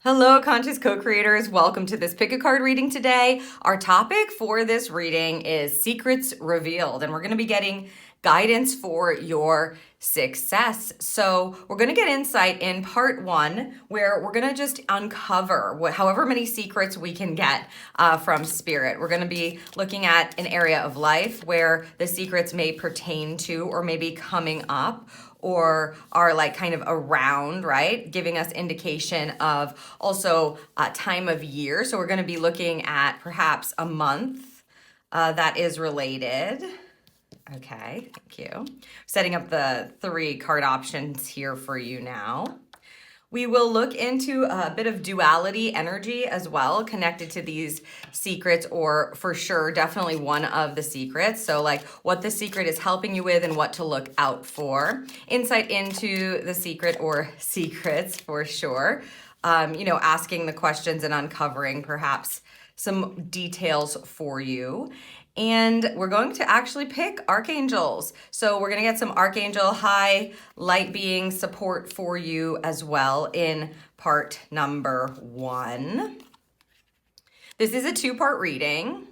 Hello, conscious co-creators. Welcome to this pick a card reading today. Our topic for this reading is secrets revealed, and we're going to be getting guidance for your success. So we're going to get insight in part one, where we're going to just uncover however many secrets we can get from spirit. We're going to be looking at an area of life where the secrets may pertain to or may be coming up, or are like kind of around, right? Giving us indication of also time of year. So we're going to be looking at perhaps a month that is related. Okay, thank you. Setting up the 3 card options here for you now. We will look into a bit of duality energy as well, connected to these secrets, or for sure, definitely one of the secrets. So like what the secret is helping you with and what to look out for. Insight into the secret or secrets for sure. Asking the questions and uncovering perhaps some details for you. And we're going to actually pick archangels. So we're going to get some archangel high light being support for you as well in part number 1. This is a 2-part reading.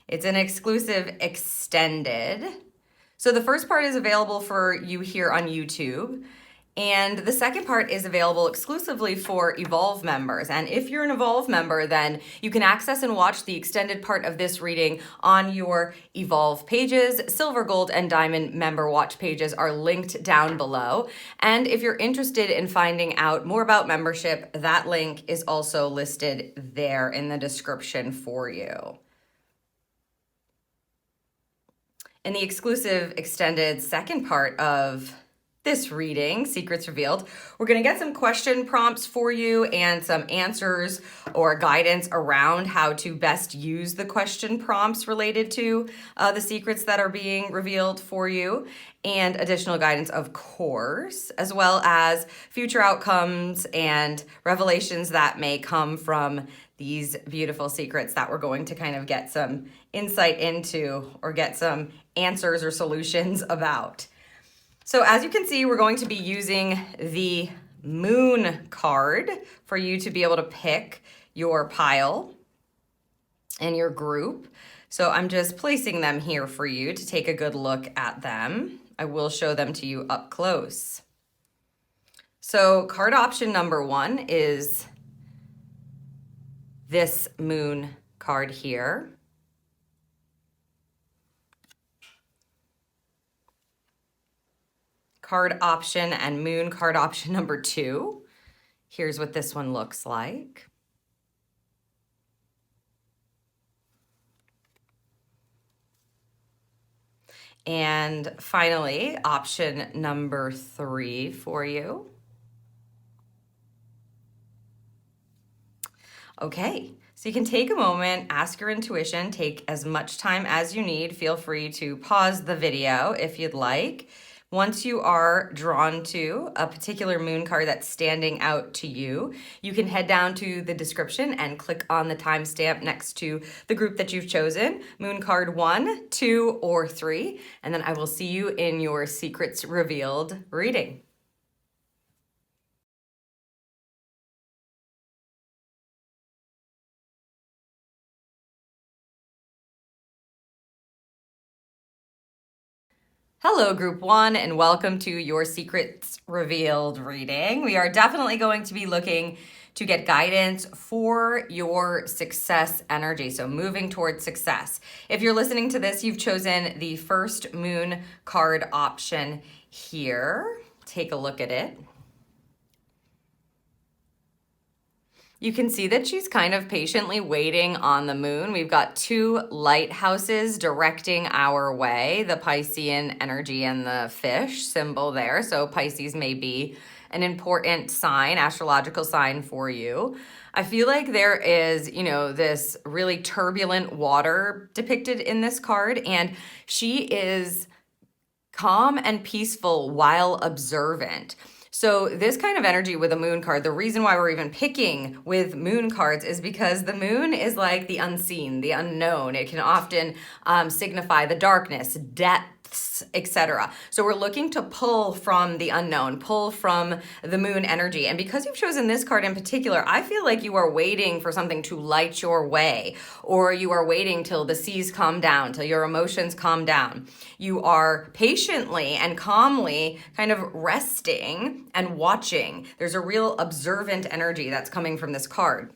It's an exclusive extended. So the first part is available for you here on YouTube. And the second part is available exclusively for Evolve members. And if you're an Evolve member, then you can access and watch the extended part of this reading on your Evolve pages. Silver, Gold, and Diamond member watch pages are linked down below. And if you're interested in finding out more about membership, that link is also listed there in the description for you. In the exclusive extended second part of this reading, Secrets Revealed, we're going to get some question prompts for you and some answers or guidance around how to best use the question prompts related to the secrets that are being revealed for you, and additional guidance, of course, as well as future outcomes and revelations that may come from these beautiful secrets that we're going to kind of get some insight into or get some answers or solutions about. So as you can see, we're going to be using the Moon card for you to be able to pick your pile and your group. So I'm just placing them here for you to take a good look at them. I will show them to you up close. So card option number 1 is this Moon card here. Card option and Moon card option number 2. Here's what this one looks like. And finally, option number 3 for you. Okay, so you can take a moment, ask your intuition, take as much time as you need. Feel free to pause the video if you'd like. Once you are drawn to a particular Moon card that's standing out to you, you can head down to the description and click on the timestamp next to the group that you've chosen, Moon card 1, 2, or 3, and then I will see you in your Secrets Revealed reading. Hello, Group 1, and welcome to your Secrets Revealed reading. We are definitely going to be looking to get guidance for your success energy, so moving towards success. If you're listening to this, you've chosen the first Moon card option here. Take a look at it. You can see that she's kind of patiently waiting on the moon. We've got 2 lighthouses directing our way, the Piscean energy and the fish symbol there. So Pisces may be an important sign, astrological sign for you. I feel like there is, this really turbulent water depicted in this card, and she is calm and peaceful while observant. So this kind of energy with a Moon card, the reason why we're even picking with Moon cards is because the moon is like the unseen, the unknown. It can often signify the darkness, depth, paths, etc. So we're looking to pull from the unknown, pull from the moon energy. And because you've chosen this card in particular, I feel like you are waiting for something to light your way, or you are waiting till the seas calm down, till your emotions calm down. You are patiently and calmly kind of resting and watching. There's a real observant energy that's coming from this card.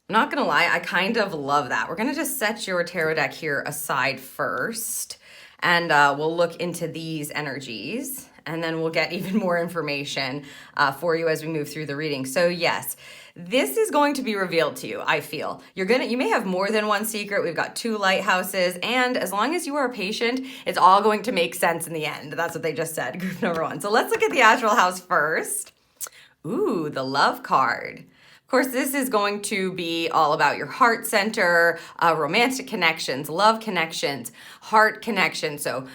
I'm not gonna lie, I kind of love that. We're gonna just set your tarot deck here aside first, and we'll look into these energies, and then we'll get even more information for you as we move through the reading. So yes, this is going to be revealed to you, I feel. You may have more than one secret. We've got 2 lighthouses, and as long as you are patient, it's all going to make sense in the end. That's what they just said, group number 1. So let's look at the astral house first. Ooh, the love card. Of course, this is going to be all about your heart center, romantic connections, love connections, heart connections. So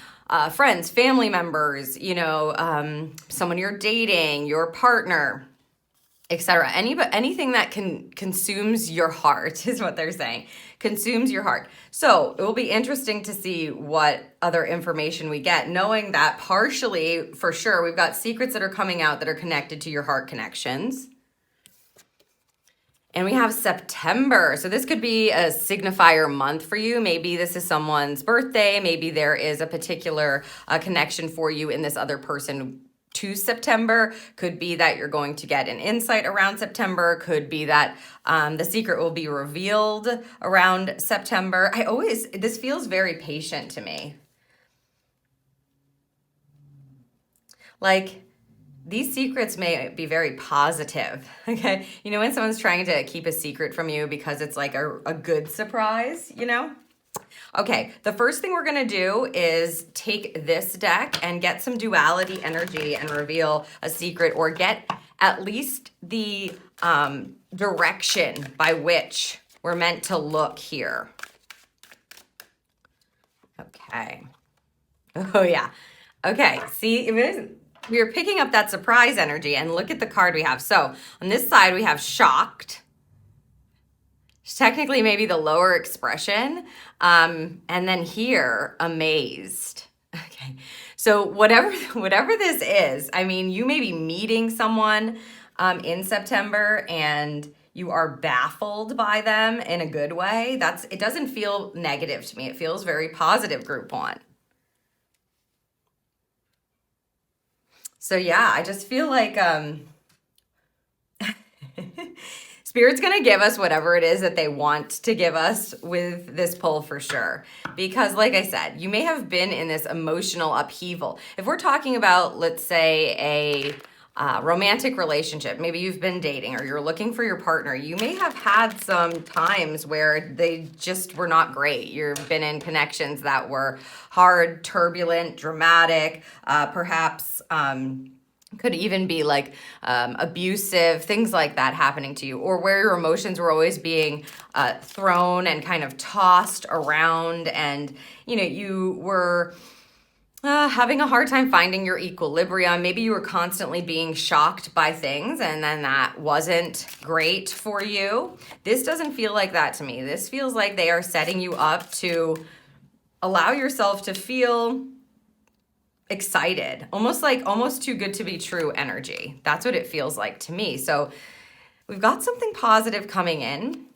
friends, family members, someone you're dating, your partner, etc. Anything that consumes your heart is what they're saying. Consumes your heart. So it will be interesting to see what other information we get, knowing that partially, for sure, we've got secrets that are coming out that are connected to your heart connections. And we have September. So this could be a signifier month for you. Maybe this is someone's birthday. Maybe there is a particular connection for you in this other person to September. Could be that you're going to get an insight around September. Could be that the secret will be revealed around September. This feels very patient to me. Like, these secrets may be very positive, okay? When someone's trying to keep a secret from you because it's like a good surprise, Okay, the first thing we're gonna do is take this deck and get some duality energy and reveal a secret, or get at least the direction by which we're meant to look here. Okay. Oh yeah. Okay, see, we are picking up that surprise energy, and look at the card we have. So on this side, we have shocked. It's technically maybe the lower expression. And then here, amazed. Okay. So whatever this is, you may be meeting someone in September and you are baffled by them in a good way. It doesn't feel negative to me. It feels very positive, group 1. So yeah, I just feel like Spirit's going to give us whatever it is that they want to give us with this pull for sure. Because like I said, you may have been in this emotional upheaval. If we're talking about, let's say, a romantic relationship, maybe you've been dating or you're looking for your partner, you may have had some times where they just were not great. You've been in connections that were hard, turbulent, dramatic, perhaps could even be like abusive, things like that happening to you, or where your emotions were always being thrown and kind of tossed around, and you were having a hard time finding your equilibrium. Maybe you were constantly being shocked by things, and then that wasn't great for you. This doesn't feel like that to me. This feels like they are setting you up to allow yourself to feel excited, almost too good to be true energy. That's what it feels like to me. So we've got something positive coming in.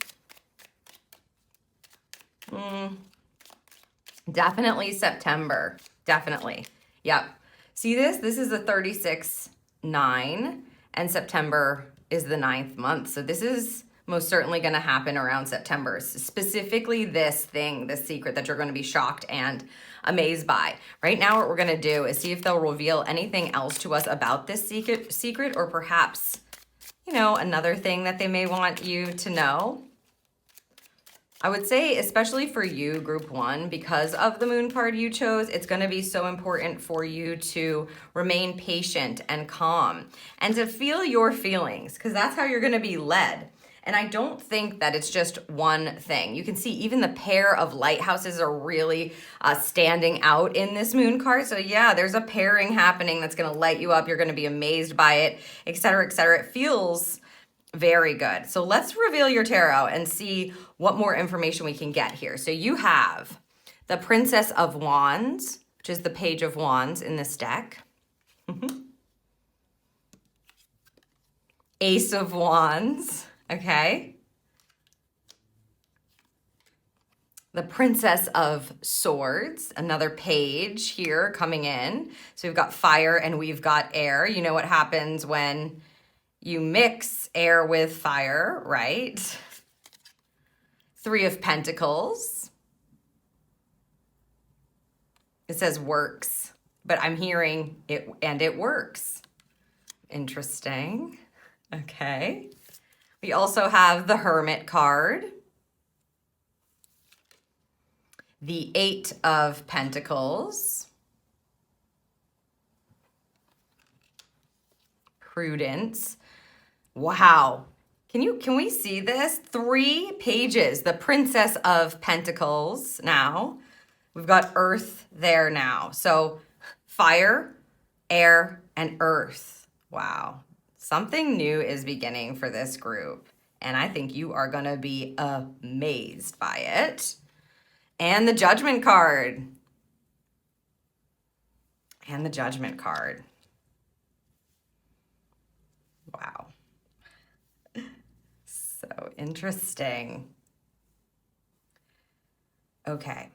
Definitely September. Definitely. Yep. See this? This is a 36-9, and September is the 9th month. So this is most certainly going to happen around September. Specifically this secret that you're going to be shocked and amazed by. Right now, what we're going to do is see if they'll reveal anything else to us about this secret, or perhaps, another thing that they may want you to know. I would say, especially for you, group 1, because of the moon card you chose, it's going to be so important for you to remain patient and calm and to feel your feelings, because that's how you're going to be led. And I don't think that it's just one thing. You can see even the pair of lighthouses are really standing out in this moon card. So yeah, there's a pairing happening that's going to light you up. You're going to be amazed by it, et cetera, et cetera. It feels Very good. So let's reveal your tarot and see what more information we can get here. So you have the Princess of Wands, which is the Page of Wands in this deck. Ace of Wands, okay. The Princess of Swords, another page here coming in. So we've got fire and we've got air. You know what happens when you mix air with fire, right? Three of Pentacles. It says works, but I'm hearing it and it works. Interesting. Okay. We also have the Hermit card. The Eight of Pentacles. Prudence. Wow. Can we see this? 3 pages. The Princess of Pentacles now. We've got Earth there now. So fire, air, and earth. Wow. Something new is beginning for this group. And I think you are going to be amazed by it. And the Judgment card. And the Judgment card. Wow. So interesting. Okay.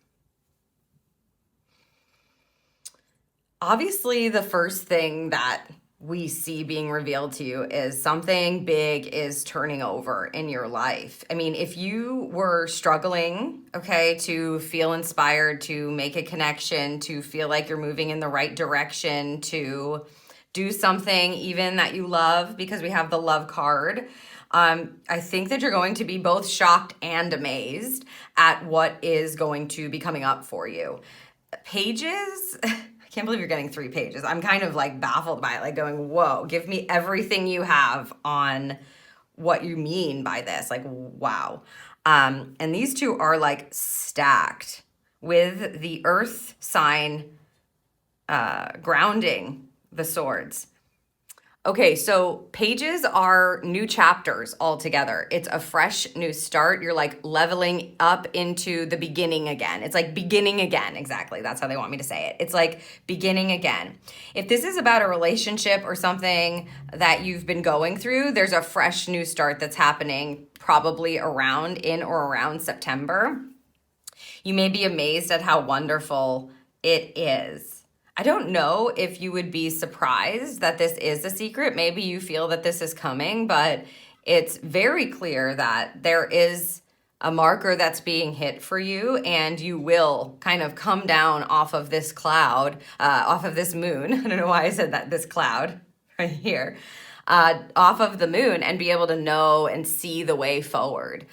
Obviously, the first thing that we see being revealed to you is something big is turning over in your life. I mean, if you were struggling, okay, to feel inspired, to make a connection, to feel like you're moving in the right direction, to do something even that you love, because we have the Love card, I think that you're going to be both shocked and amazed at what is going to be coming up for you. Pages... I can't believe you're getting 3 pages. I'm kind of like baffled by it, like going, whoa, give me everything you have on what you mean by this. Like, wow. And these two are like stacked with the earth sign grounding the swords. Okay, so pages are new chapters altogether. It's a fresh new start. You're like leveling up into the beginning again. It's like beginning again. Exactly. That's how they want me to say it. It's like beginning again. If this is about a relationship or something that you've been going through, there's a fresh new start that's happening probably in or around September. You may be amazed at how wonderful it is. I don't know if you would be surprised that this is a secret. Maybe you feel that this is coming, but it's very clear that there is a marker that's being hit for you, and you will kind of come down off of this cloud, off of this moon. I don't know why I said that, this cloud right here, off of the moon, and be able to know and see the way forward.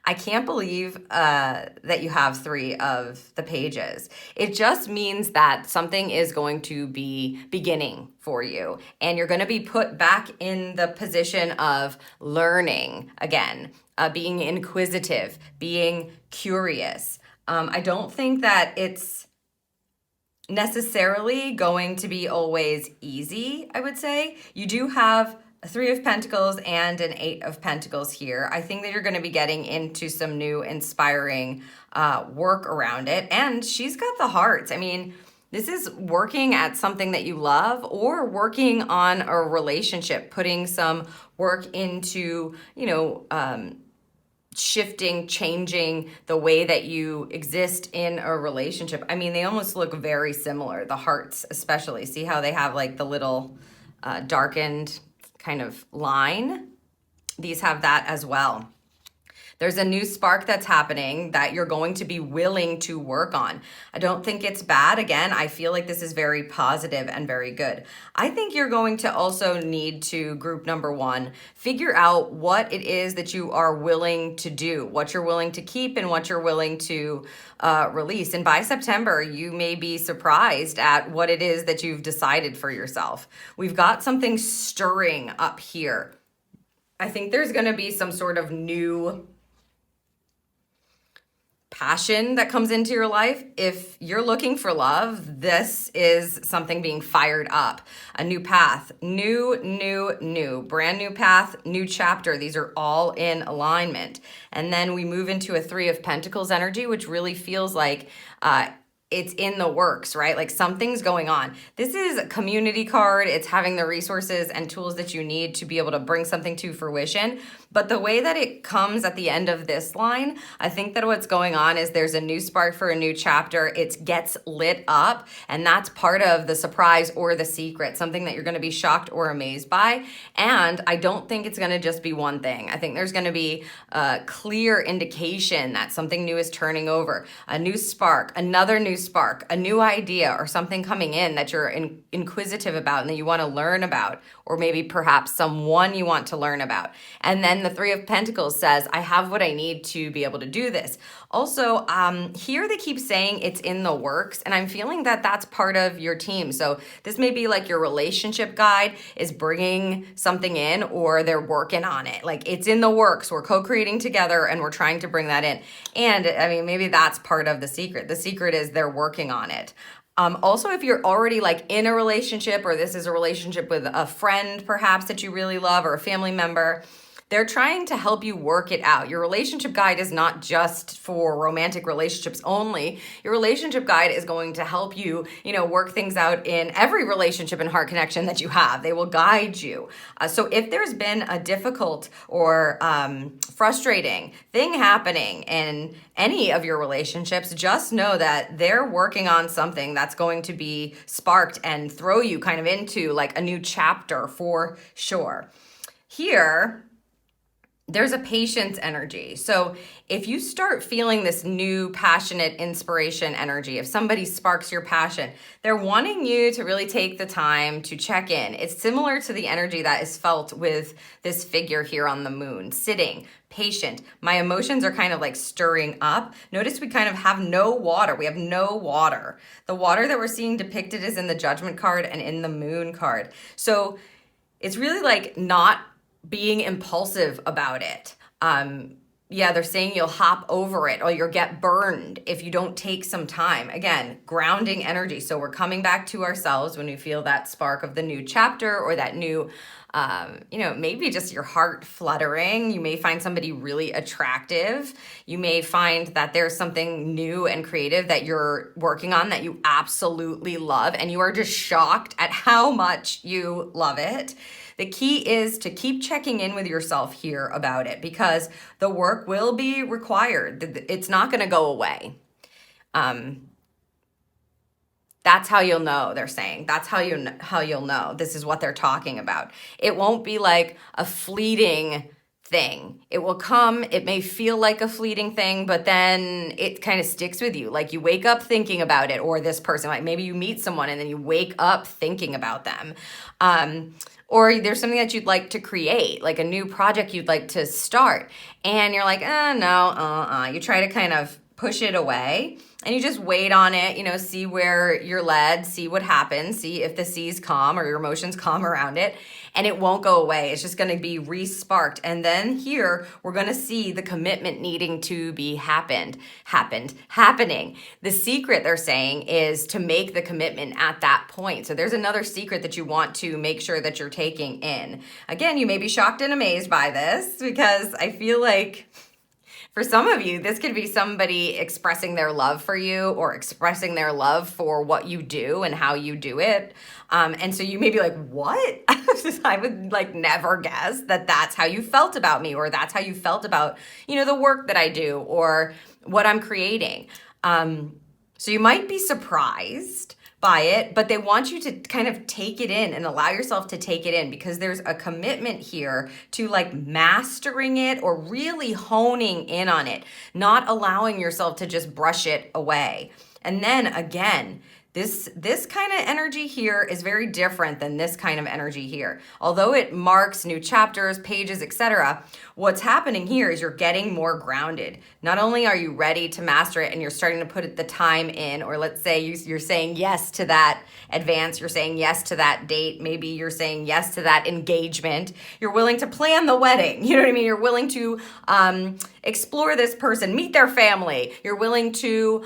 I can't believe that you have 3 of the pages. It just means that something is going to be beginning for you, and you're going to be put back in the position of learning again, being inquisitive, being curious. I don't think that it's necessarily going to be always easy, I would say. You do have a 3 of Pentacles and an 8 of Pentacles here. I think that you're going to be getting into some new inspiring work around it. And she's got the hearts. I mean, this is working at something that you love, or working on a relationship, putting some work into, shifting, changing the way that you exist in a relationship. I mean, they almost look very similar, the hearts especially. See how they have like the little darkened kind of line? These have that as well. There's a new spark that's happening that you're going to be willing to work on. I don't think it's bad. Again, I feel like this is very positive and very good. I think you're going to also need to, group number 1, figure out what it is that you are willing to do, what you're willing to keep and what you're willing to release. And by September, you may be surprised at what it is that you've decided for yourself. We've got something stirring up here. I think there's going to be some sort of new passion that comes into your life. If you're looking for love, this is something being fired up. A new path, brand new path, new chapter. These are all in alignment. And then we move into a Three of Pentacles energy, which really feels like it's in the works, right? Like something's going on. This is a community card. It's having the resources and tools that you need to be able to bring something to fruition. But the way that it comes at the end of this line, I think that what's going on is there's a new spark for a new chapter. It gets lit up, and that's part of the surprise or the secret, something that you're going to be shocked or amazed by. And I don't think it's going to just be one thing. I think there's going to be a clear indication that something new is turning over, a new spark, another new spark, a new idea, or something coming in that you're inquisitive about and that you want to learn about, or maybe perhaps someone you want to learn about. And then the Three of Pentacles says, I have what I need to be able to do this. Also, here they keep saying it's in the works, and I'm feeling that that's part of your team. So this may be like your relationship guide is bringing something in, or they're working on it. Like it's in the works. We're co-creating together and we're trying to bring that in. And I mean, maybe that's part of the secret. The secret is they're working on it. Also, if you're already like in a relationship, or this is a relationship with a friend perhaps that you really love, or a family member, they're trying to help you work it out. Your relationship guide is not just for romantic relationships only. Your relationship guide is going to help you, work things out in every relationship and heart connection that you have. They will guide you. So if there's been a difficult or frustrating thing happening in any of your relationships, just know that they're working on something that's going to be sparked and throw you kind of into like a new chapter for sure. Here, there's a patience energy. So if you start feeling this new passionate inspiration energy, if somebody sparks your passion, they're wanting you to really take the time to check in. It's similar to the energy that is felt with this figure here on the moon, sitting, patient. My emotions are kind of like stirring up. Notice we kind of have no water. We have no water. The water that we're seeing depicted is in the Judgment card and in the Moon card. So it's really like not being impulsive about it. They're saying you'll hop over it or you'll get burned if you don't take some time. Again, grounding energy. So we're coming back to ourselves when we feel that spark of the new chapter or that new, maybe just your heart fluttering. You may find somebody really attractive. You may find that there's something new and creative that you're working on that you absolutely love, and you are just shocked at how much you love it. The key is to keep checking in with yourself here about it, because the work will be required. It's not going to go away. That's how you'll know, they're saying. That's how you'll know. This is what they're talking about. It won't be like a fleeting thing. It will come, it may feel like a fleeting thing, but then it kind of sticks with you. Like you wake up thinking about it, or this person, like maybe you meet someone and then you wake up thinking about them. Or there's something that you'd like to create, like a new project you'd like to start, and you're like, You try to kind of push it away, and you just wait on it, see where you're led, see what happens, see if the seas calm or your emotions calm around it, and it won't go away. It's just going to be re-sparked. And then here, we're going to see the commitment needing to be happening. The secret, they're saying, is to make the commitment at that point. So there's another secret that you want to make sure that you're taking in. Again, you may be shocked and amazed by this, because I feel like for some of you, this could be somebody expressing their love for you, or expressing their love for what you do and how you do it. And so you may be like, what? I would never guess that that's how you felt about me, or that's how you felt about, the work that I do or what I'm creating. So you might be surprised by it, but they want you to kind of take it in and allow yourself to take it in, because there's a commitment here to mastering it or really honing in on it, not allowing yourself to just brush it away. And then again, This kind of energy here is very different than this kind of energy here. Although it marks new chapters, pages, etc., what's happening here is you're getting more grounded. Not only are you ready to master it and you're starting to put the time in, or let's say you're saying yes to that advance, you're saying yes to that date, maybe you're saying yes to that engagement, you're willing to plan the wedding, you know what I mean? You're willing to explore this person, meet their family, you're willing to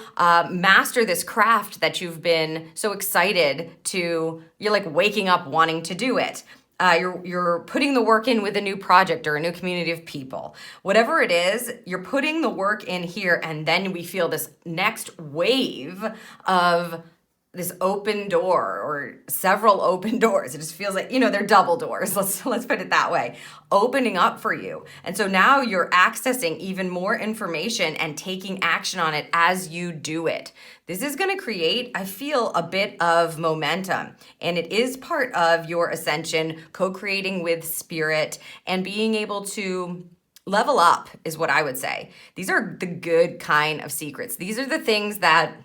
master this craft that you've been so excited to, you're like waking up wanting to do it. You're putting the work in with a new project or a new community of people. Whatever it is, you're putting the work in here, and then we feel this next wave of this open door or several open doors. It just feels like, they're double doors. Let's put it that way, opening up for you. And so now you're accessing even more information and taking action on it as you do it. This is going to create, I feel, a bit of momentum, and it is part of your ascension, co-creating with spirit and being able to level up is what I would say. These are the good kind of secrets. These are the things that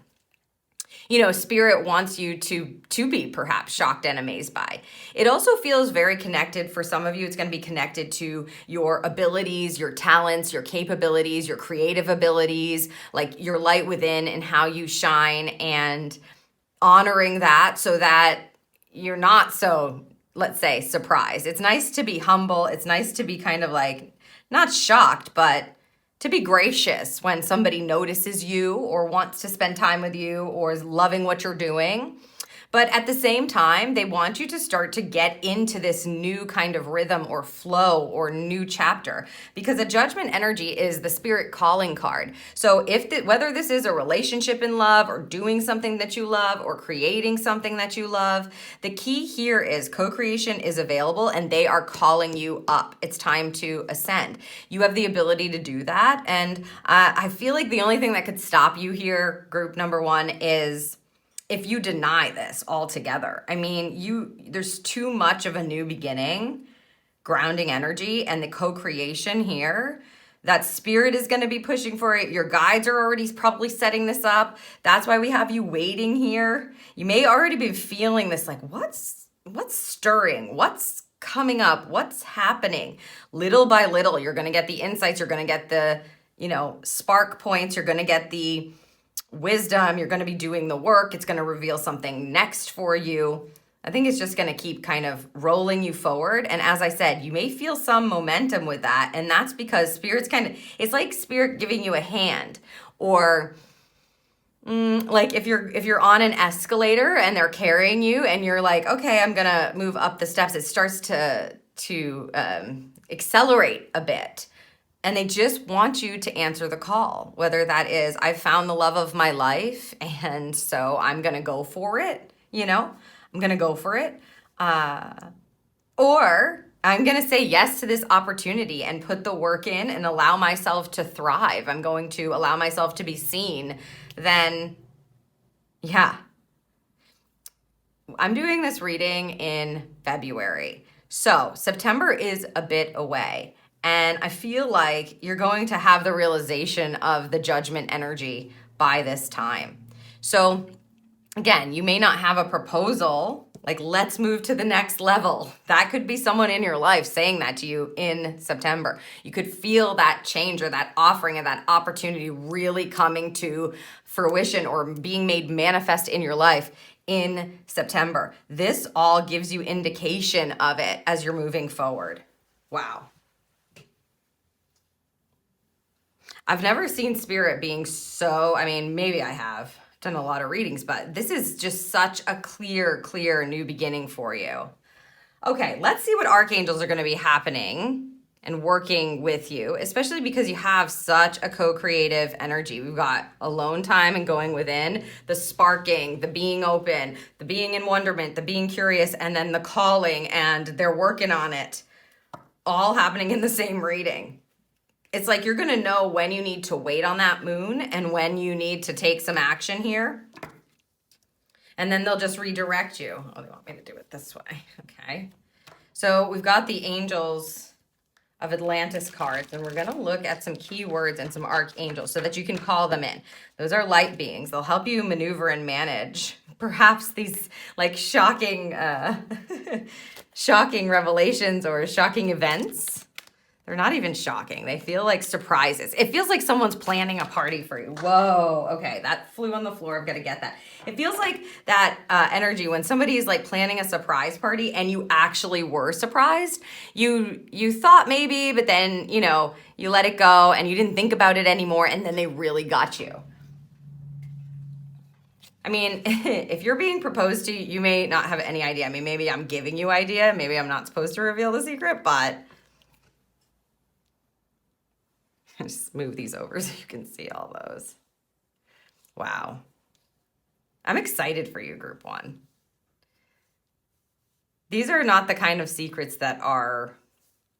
spirit wants you to be perhaps shocked and amazed by. It also feels very connected for some of you. It's going to be connected to your abilities, your talents, your capabilities, your creative abilities, like your light within and how you shine, and honoring that so that you're not so, let's say, surprised. It's nice to be humble. It's nice to be kind of like, not shocked, but to be gracious when somebody notices you or wants to spend time with you or is loving what you're doing. But at the same time, they want you to start to get into this new kind of rhythm or flow or new chapter, because a judgment energy is the spirit calling card. So whether this is a relationship in love or doing something that you love or creating something that you love, the key here is co-creation is available and they are calling you up. It's time to ascend. You have the ability to do that. And I feel like the only thing that could stop you here, group number one, is if you deny this altogether. I mean, there's too much of a new beginning, grounding energy, and the co-creation here. That spirit is going to be pushing for it. Your guides are already probably setting this up. That's why we have you waiting here. You may already be feeling this, like, what's stirring? What's coming up? What's happening? Little by little, you're going to get the insights. You're going to get the, spark points. You're going to get the wisdom. You're going to be doing the work. It's going to reveal something next for you. I think it's just going to keep kind of rolling you forward. And as I said, you may feel some momentum with that. And that's because spirit's it's like spirit giving you a hand, or like if you're on an escalator and they're carrying you and you're like, okay, I'm going to move up the steps. It starts to accelerate a bit. And they just want you to answer the call, whether that is, I've found the love of my life, and so I'm going to go for it, I'm going to go for it. Or I'm going to say yes to this opportunity and put the work in and allow myself to thrive. I'm going to allow myself to be seen. Then, yeah. I'm doing this reading in February. So September is a bit away. And I feel like you're going to have the realization of the judgment energy by this time. So again, you may not have a proposal, like let's move to the next level. That could be someone in your life saying that to you in September. You could feel that change or that offering and that opportunity really coming to fruition or being made manifest in your life in September. This all gives you indication of it as you're moving forward. Wow. I've never seen spirit being so, maybe I have done a lot of readings, but this is just such a clear new beginning for you. Okay, let's see what archangels are going to be happening and working with you, especially because you have such a co-creative energy. We've got alone time and going within, the sparking, the being open, the being in wonderment, the being curious, and then the calling, and they're working on it, all happening in the same reading. It's like you're going to know when you need to wait on that moon and when you need to take some action here. And then they'll just redirect you. Oh, they want me to do it this way. Okay. So we've got the angels of Atlantis cards, and we're going to look at some keywords and some archangels so that you can call them in. Those are light beings. They'll help you maneuver and manage perhaps these like shocking shocking revelations or shocking events. They're not even shocking. They feel like surprises. It feels like someone's planning a party for you. Whoa, okay, that flew on the floor. I'm gonna get that. It feels like that energy when somebody is like planning a surprise party and you actually were surprised. You thought maybe, but then, you know, you let it go and you didn't think about it anymore, and then they really got you. I mean, if you're being proposed to, you may not have any idea. I mean, maybe I'm giving you idea. Maybe I'm not supposed to reveal the secret, but just move these over so you can see all those. Wow. I'm excited for you, Group 1. These are not the kind of secrets that are,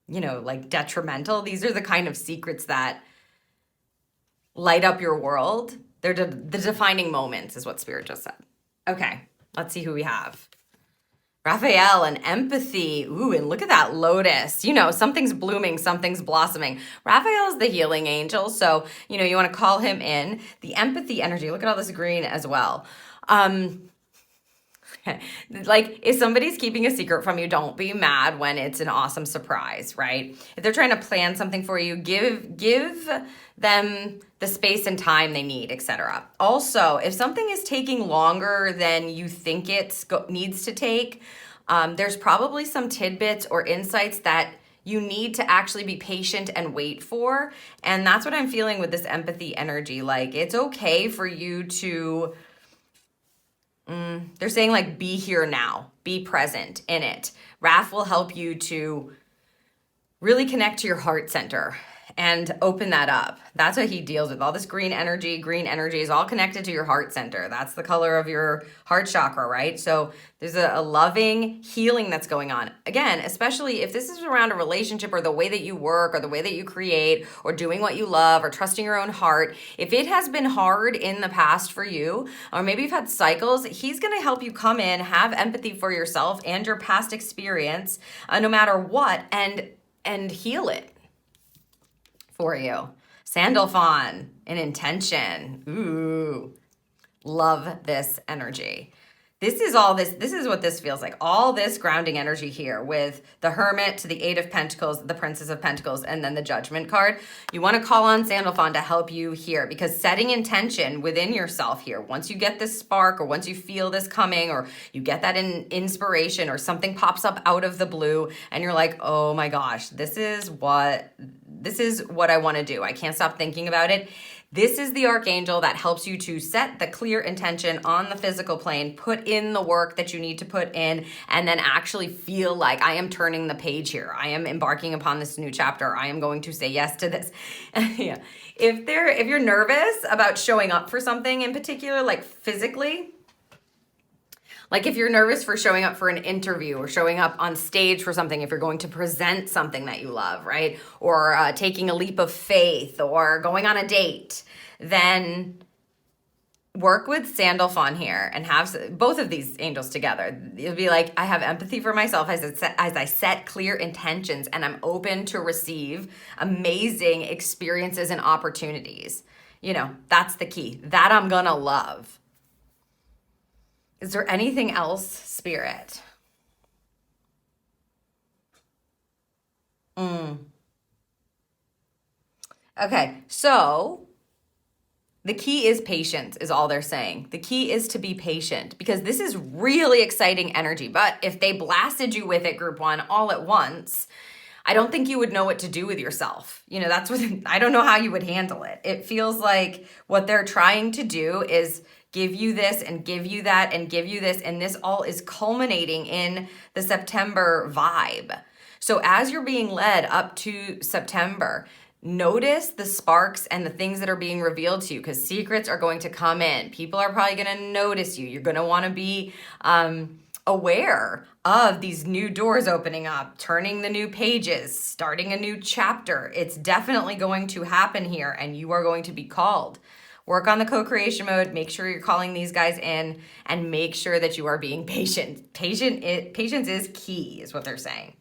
you know, like detrimental. These are the kind of secrets that light up your world. They're the defining moments is what Spirit just said. Okay, let's see who we have. Raphael and empathy. Ooh, and look at that lotus. You know, something's blooming, something's blossoming. Raphael's the healing angel, so, you know, you want to call him in. The empathy energy. Look at all this green as well. Like, if somebody's keeping a secret from you, don't be mad when it's an awesome surprise, right? If they're trying to plan something for you, give them the space and time they need, etc. Also, if something is taking longer than you think it needs to take, there's probably some tidbits or insights that you need to actually be patient and wait for. And that's what I'm feeling with this empathy energy. Like, it's okay for you to... they're saying like, be here now, be present in it. Raph will help you to really connect to your heart center and open that up. That's what he deals with. All this green energy is all connected to your heart center. That's the color of your heart chakra, right? So there's a loving healing that's going on. Again, especially if this is around a relationship or the way that you work or the way that you create or doing what you love or trusting your own heart. If it has been hard in the past for you, or maybe you've had cycles, he's going to help you come in, have empathy for yourself and your past experience, no matter what, and heal it for you. Sandalphon, an intention. Ooh, love this energy. This is what this feels like. All this grounding energy here with the Hermit to the Eight of Pentacles, the Princess of Pentacles, and then the Judgment card. You want to call on Sandalphon to help you here, because setting intention within yourself here, once you get this spark or once you feel this coming or you get that inspiration or something pops up out of the blue and you're like, oh my gosh, this is what I want to do. I can't stop thinking about it. This is the archangel that helps you to set the clear intention on the physical plane, put in the work that you need to put in, and then actually feel like I am turning the page here. I am embarking upon this new chapter. I am going to say yes to this. Yeah. If you're nervous about showing up for something in particular, like physically, like if you're nervous for showing up for an interview or showing up on stage for something, if you're going to present something that you love, right? Or taking a leap of faith or going on a date, then work with Sandalphon here and have both of these angels together. You'll be like, I have empathy for myself as I set clear intentions and I'm open to receive amazing experiences and opportunities. You know, that's the key. That I'm gonna love. Is there anything else, Spirit? Okay, so the key is patience, is all they're saying. The key is to be patient, because this is really exciting energy. But if they blasted you with it, Group 1, all at once, I don't think you would know what to do with yourself. You know, that's what I don't know how you would handle it. It feels like what they're trying to do is give you this and give you that and give you this. And this all is culminating in the September vibe. So as you're being led up to September, notice the sparks and the things that are being revealed to you, because secrets are going to come in. People are probably going to notice you. You're going to want to be aware of these new doors opening up, turning the new pages, starting a new chapter. It's definitely going to happen here, and you are going to be called. Work on the co-creation mode. Make sure you're calling these guys in, and make sure that you are being patient. Patience is key, is what they're saying.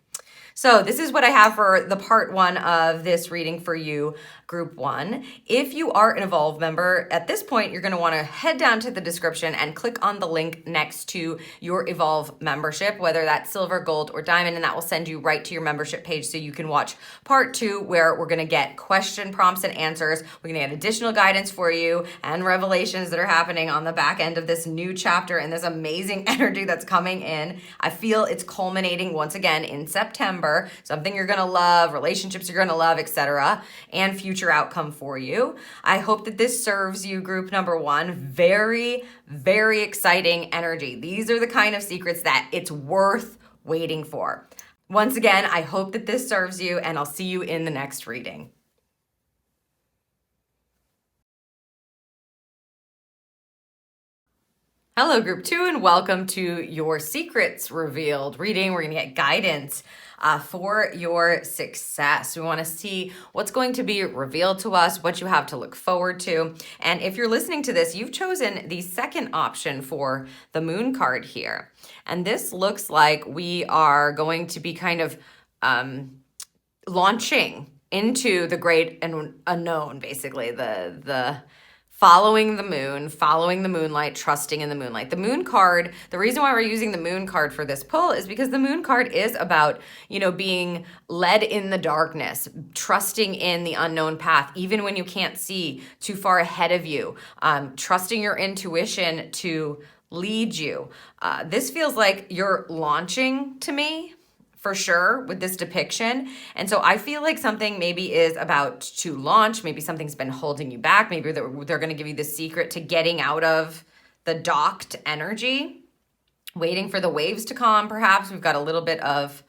So this is what I have for the part 1 of this reading for you, group 1. If you are an Evolve member, at this point, you're going to want to head down to the description and click on the link next to your Evolve membership, whether that's silver, gold, or diamond, and that will send you right to your membership page so you can watch part 2, where we're going to get question prompts and answers. We're going to get additional guidance for you and revelations that are happening on the back end of this new chapter and this amazing energy that's coming in. I feel it's culminating once again in September. Something you're going to love, relationships you're going to love, etc., and future outcome for you. I hope that this serves you, group number 1. Very, very exciting energy. These are the kind of secrets that it's worth waiting for. Once again, I hope that this serves you, and I'll see you in the next reading. Hello, group 2, and welcome to your Secrets Revealed reading. We're going to get guidance for your success. We want to see what's going to be revealed to us, what you have to look forward to. And if you're listening to this, you've chosen the second option for the moon card here. And this looks like we are going to be kind of launching into the great and unknown, basically, the following the moon, following the moonlight, trusting in the moonlight. The moon card, the reason why we're using the moon card for this pull is because the moon card is about, being led in the darkness, trusting in the unknown path, even when you can't see too far ahead of you, trusting your intuition to lead you. This feels like you're launching to me, for sure, with this depiction. And so I feel like something maybe is about to launch. Maybe something's been holding you back. Maybe they're going to give you the secret to getting out of the docked energy, waiting for the waves to calm, perhaps. We've got a little bit of,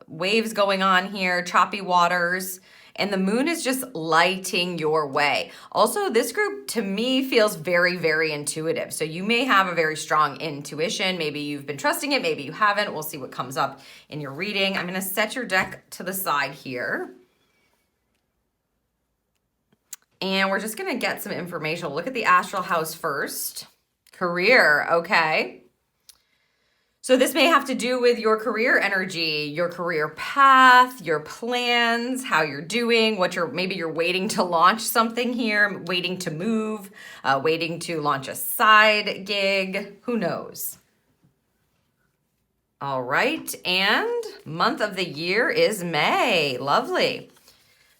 waves going on here, choppy waters. And the moon is just lighting your way. Also, this group, to me, feels very, very intuitive. So you may have a very strong intuition. Maybe you've been trusting it. Maybe you haven't. We'll see what comes up in your reading. I'm going to set your deck to the side here. And we're just going to get some information. We'll look at the astral house first. Career, okay. So this may have to do with your career energy, your career path, your plans, how you're doing, maybe you're waiting to launch something here, waiting to move, waiting to launch a side gig, who knows? All right, and month of the year is May, lovely.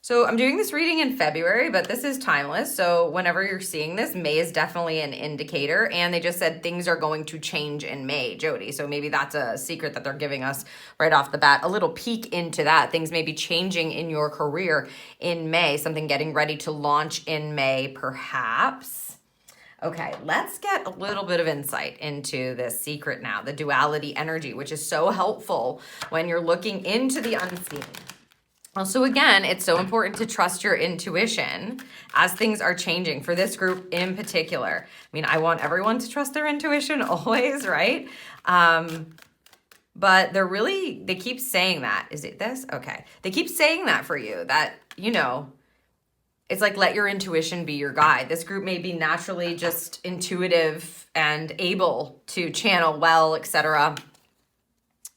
So I'm doing this reading in February, but this is timeless. So whenever you're seeing this, May is definitely an indicator. And they just said things are going to change in May, Jodie. So maybe that's a secret that they're giving us right off the bat. A little peek into that. Things may be changing in your career in May. Something getting ready to launch in May, perhaps. Okay, let's get a little bit of insight into this secret now. The duality energy, which is so helpful when you're looking into the unseen. Also, again, it's so important to trust your intuition as things are changing for this group in particular. I mean, I want everyone to trust their intuition always, right? But they keep saying that. Is it this? Okay. They keep saying that for you, that, it's like, let your intuition be your guide. This group may be naturally just intuitive and able to channel well, etc.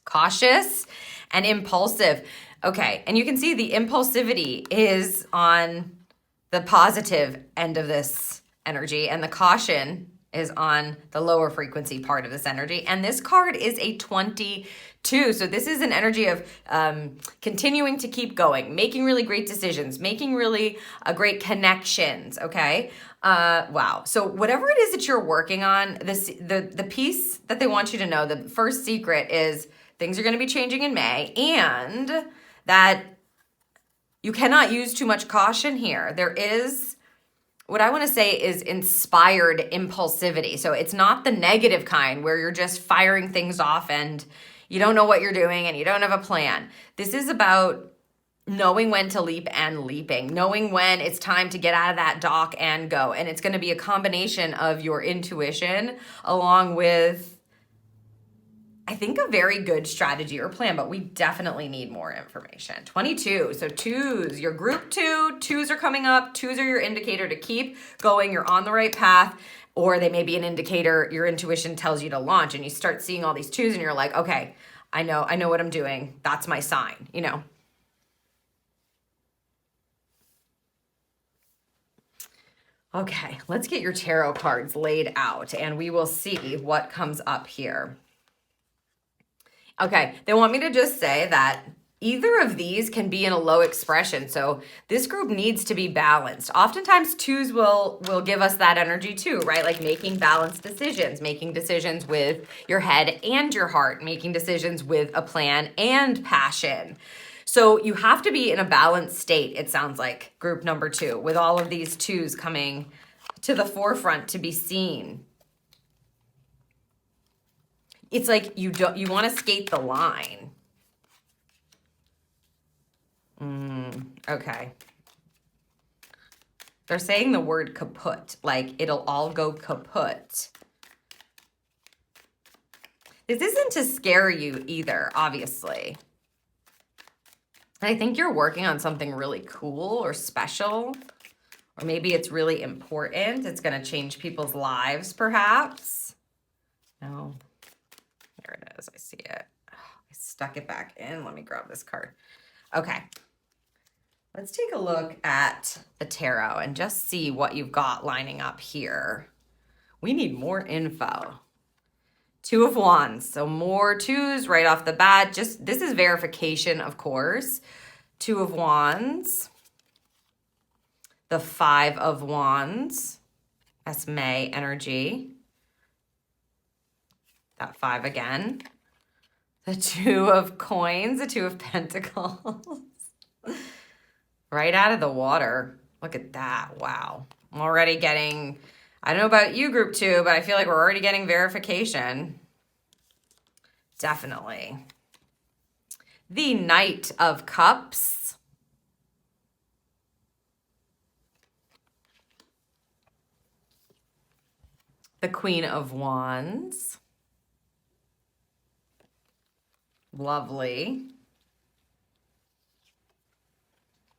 Cautious and impulsive. Okay, and you can see the impulsivity is on the positive end of this energy, and the caution is on the lower frequency part of this energy. And this card is a 22. So this is an energy of continuing to keep going, making really great decisions, making really great connections, okay? Wow. So whatever it is that you're working on, the piece that they want you to know, the first secret is things are going to be changing in May, and that you cannot use too much caution here. There is, what I want to say is inspired impulsivity. So it's not the negative kind where you're just firing things off and you don't know what you're doing and you don't have a plan. This is about knowing when to leap and leaping, knowing when it's time to get out of that dock and go. And it's going to be a combination of your intuition along with, I think, a very good strategy or plan, but we definitely need more information. 22, so twos, your group twos are coming up. Twos are your indicator to keep going. You're on the right path, or they may be an indicator your intuition tells you to launch, and you start seeing all these twos and you're like, okay, I know what I'm doing. That's my sign, you know. Okay, let's get your tarot cards laid out and we will see what comes up here. Okay, they want me to just say that either of these can be in a low expression. So this group needs to be balanced. Oftentimes twos will give us that energy too, right? Like making balanced decisions, making decisions with your head and your heart, making decisions with a plan and passion. So you have to be in a balanced state, it sounds like, group number 2, with all of these twos coming to the forefront to be seen. It's like you want to skate the line. Okay. They're saying the word kaput, like it'll all go kaput. This isn't to scare you either, obviously. I think you're working on something really cool or special, or maybe it's really important. It's going to change people's lives, perhaps. No. There it is. I see it. Oh, I stuck it back in. Let me grab this card. Okay. Let's take a look at the tarot and just see what you've got lining up here. We need more info. 2 of Wands. So more twos right off the bat. Just this is verification, of course. 2 of Wands. The 5 of Wands. That's May energy. That 5 again. The 2 of Coins, the 2 of Pentacles. Right out of the water. Look at that. Wow. I'm already getting, I don't know about you, group 2, but I feel like we're already getting verification. Definitely. The Knight of Cups. The Queen of Wands. Lovely.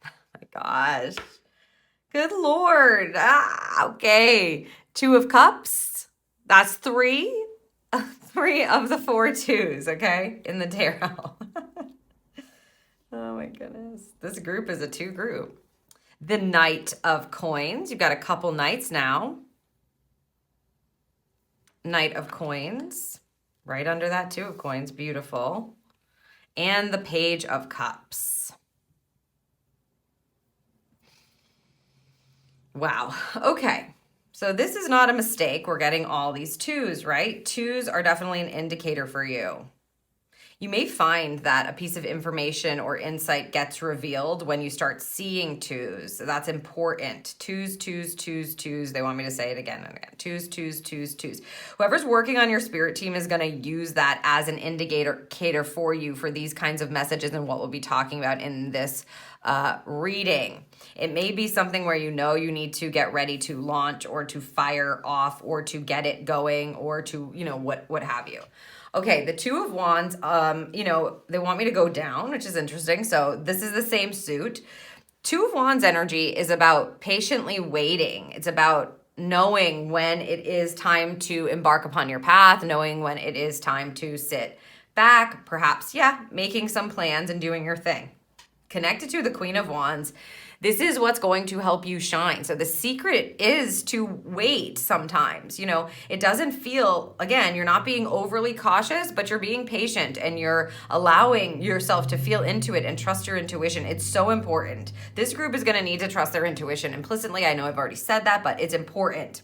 My gosh. Good Lord. Okay. 2 of Cups. That's 3. 3 of the 4 twos, okay, in the tarot. Oh my goodness. This group is a 2 group. The Knight of Coins. You've got a couple knights now. Knight of Coins. Right under that 2 of Coins. Beautiful. And the Page of Cups. Wow. Okay. So this is not a mistake. We're getting all these twos, right? Twos are definitely an indicator for you. You may find that a piece of information or insight gets revealed when you start seeing twos. So that's important. Twos, twos, twos, twos. They want me to say it again and again. Twos, twos, twos, twos. Whoever's working on your spirit team is going to use that as an indicator for you for these kinds of messages and what we'll be talking about in this reading. It may be something where you know you need to get ready to launch or to fire off or to get it going or to, you know, what have you. Okay, the 2 of Wands, you know, they want me to go down, which is interesting. So this is the same suit. 2 of Wands energy is about patiently waiting. It's about knowing when it is time to embark upon your path, knowing when it is time to sit back, perhaps, yeah, making some plans and doing your thing. Connected to the Queen of Wands, this is what's going to help you shine. So the secret is to wait sometimes. You know, it doesn't feel, again, you're not being overly cautious, but you're being patient and you're allowing yourself to feel into it and trust your intuition. It's so important. This group is going to need to trust their intuition implicitly. I know I've already said that, but it's important.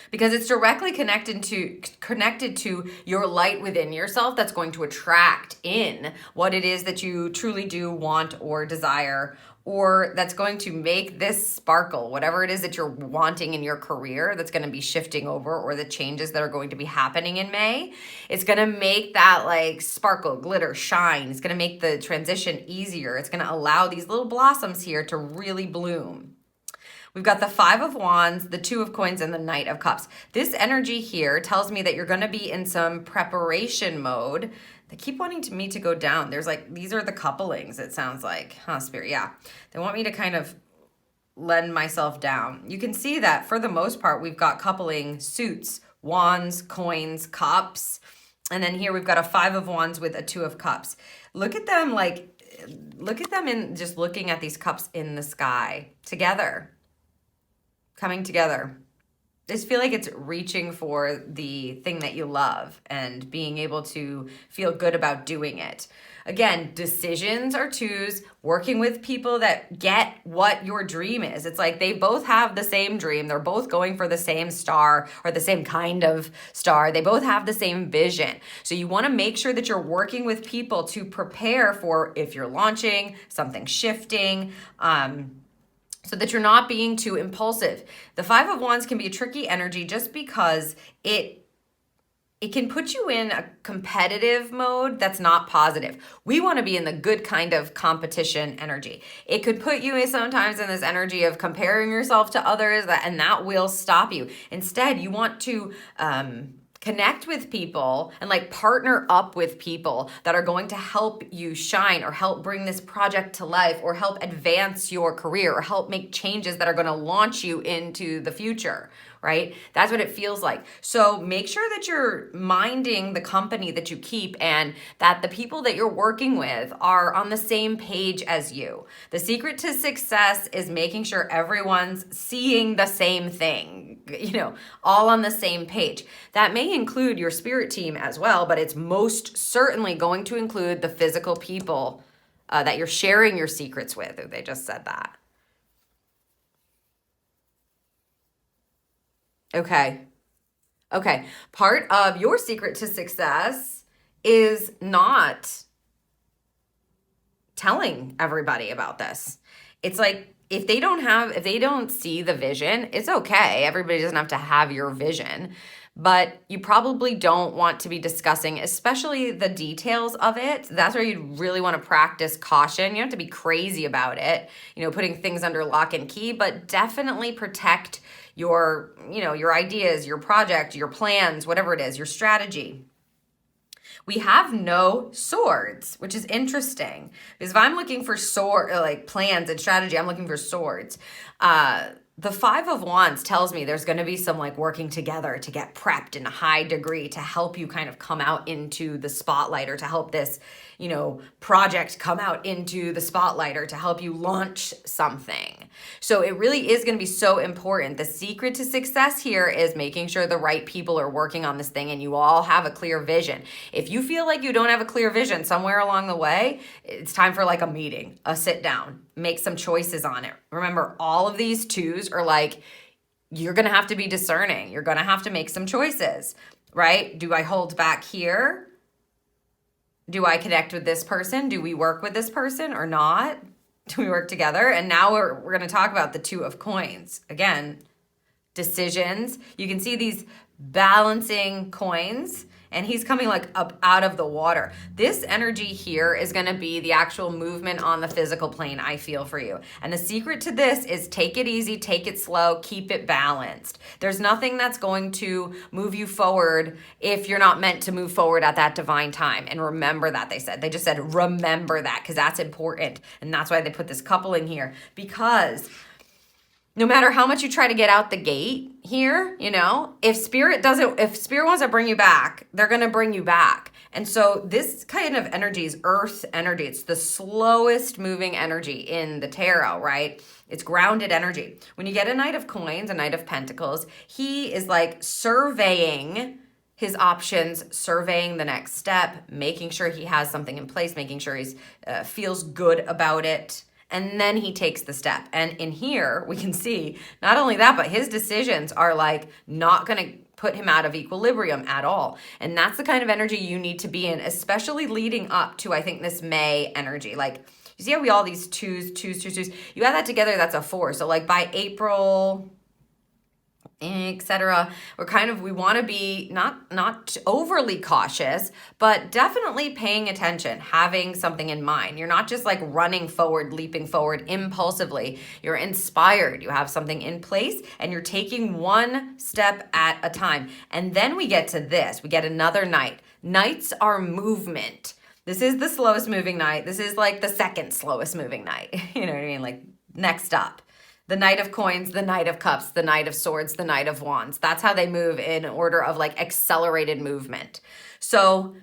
Because it's directly connected to your light within yourself that's going to attract in what it is that you truly do want or desire, or that's going to make this sparkle, whatever it is that you're wanting in your career that's going to be shifting over, or the changes that are going to be happening in May. It's going to make that like sparkle, glitter, shine. It's going to make the transition easier. It's going to allow these little blossoms here to really bloom. We've got the 5 of Wands, the 2 of Coins, and the Knight of Cups. This energy here tells me that you're going to be in some preparation mode. They keep wanting me to go down. There's like, these are the couplings, it sounds like. Huh, Spirit? Yeah. They want me to kind of lend myself down. You can see that for the most part, we've got coupling suits, wands, coins, cups. And then here we've got a 5 of Wands with a 2 of Cups. Look at them in just looking at these cups in the sky together, coming together. I just feel like it's reaching for the thing that you love and being able to feel good about doing it. Again, decisions are 2s, working with people that get what your dream is. It's like they both have the same dream. They're both going for the same star or the same kind of star. They both have the same vision. So you want to make sure that you're working with people to prepare for if you're launching, something shifting, so that you're not being too impulsive. The 5 of Wands can be a tricky energy just because it can put you in a competitive mode that's not positive. We want to be in the good kind of competition energy. It could put you sometimes in this energy of comparing yourself to others, and that will stop you. Instead, you want to connect with people and like partner up with people that are going to help you shine or help bring this project to life or help advance your career or help make changes that are going to launch you into the future, right? That's what it feels like. So make sure that you're minding the company that you keep and that the people that you're working with are on the same page as you. The secret to success is making sure everyone's seeing the same thing, all on the same page. That may include your spirit team as well, but it's most certainly going to include the physical people that you're sharing your secrets with. They just said that. Okay. Part of your secret to success is not telling everybody about this. It's like if they don't see the vision, it's okay. Everybody doesn't have to have your vision, but you probably don't want to be discussing, especially the details of it. That's where you'd really want to practice caution. You don't have to be crazy about it, putting things under lock and key, but definitely protect your ideas, your project, your plans, whatever it is, your strategy. We have no swords, which is interesting because if I'm looking for plans and strategy, I'm looking for swords. The 5 of Wands tells me there's going to be some working together to get prepped in a high degree to help you kind of come out into the spotlight or to help this, project come out into the spotlight or to help you launch something. So it really is going to be so important. The secret to success here is making sure the right people are working on this thing and you all have a clear vision. If you feel like you don't have a clear vision somewhere along the way, it's time for a meeting, a sit down, make some choices on it. Remember, all of these 2s are you're going to have to be discerning. You're going to have to make some choices, right? Do I hold back here? Do I connect with this person? Do we work with this person or not? Do we work together? And now we're going to talk about the 2 of Coins. Again, decisions. You can see these balancing coins and he's coming up out of the water. This energy here is going to be the actual movement on the physical plane, I feel, for you. And the secret to this is take it easy, take it slow, keep it balanced. There's nothing that's going to move you forward if you're not meant to move forward at that divine time. And remember that, they just said remember that because that's important. And that's why they put this couple in here, because no matter how much you try to get out the gate here, if spirit wants to bring you back, they're going to bring you back. And so this kind of energy is earth energy. It's the slowest moving energy in the tarot, right? It's grounded energy. When you get a Knight of Coins, a Knight of Pentacles, he is surveying his options, surveying the next step, making sure he has something in place, making sure he feels good about it. And then he takes the step. And in here, we can see not only that, but his decisions are not going to put him out of equilibrium at all. And that's the kind of energy you need to be in, especially leading up to, I think, this May energy. You see how we all these 2s. You add that together, that's a 4. So by April, etc. We want to be not overly cautious, but definitely paying attention, having something in mind. You're not just running forward, leaping forward impulsively. You're inspired. You have something in place and you're taking one step at a time. And then we get to this. We get another Knight. Knights are movement. This is the slowest moving Knight. This is the second slowest moving Knight. You know what I mean? Next up. The Knight of Coins, the Knight of Cups, the Knight of Swords, the Knight of Wands. That's how they move in order of like accelerated movement. So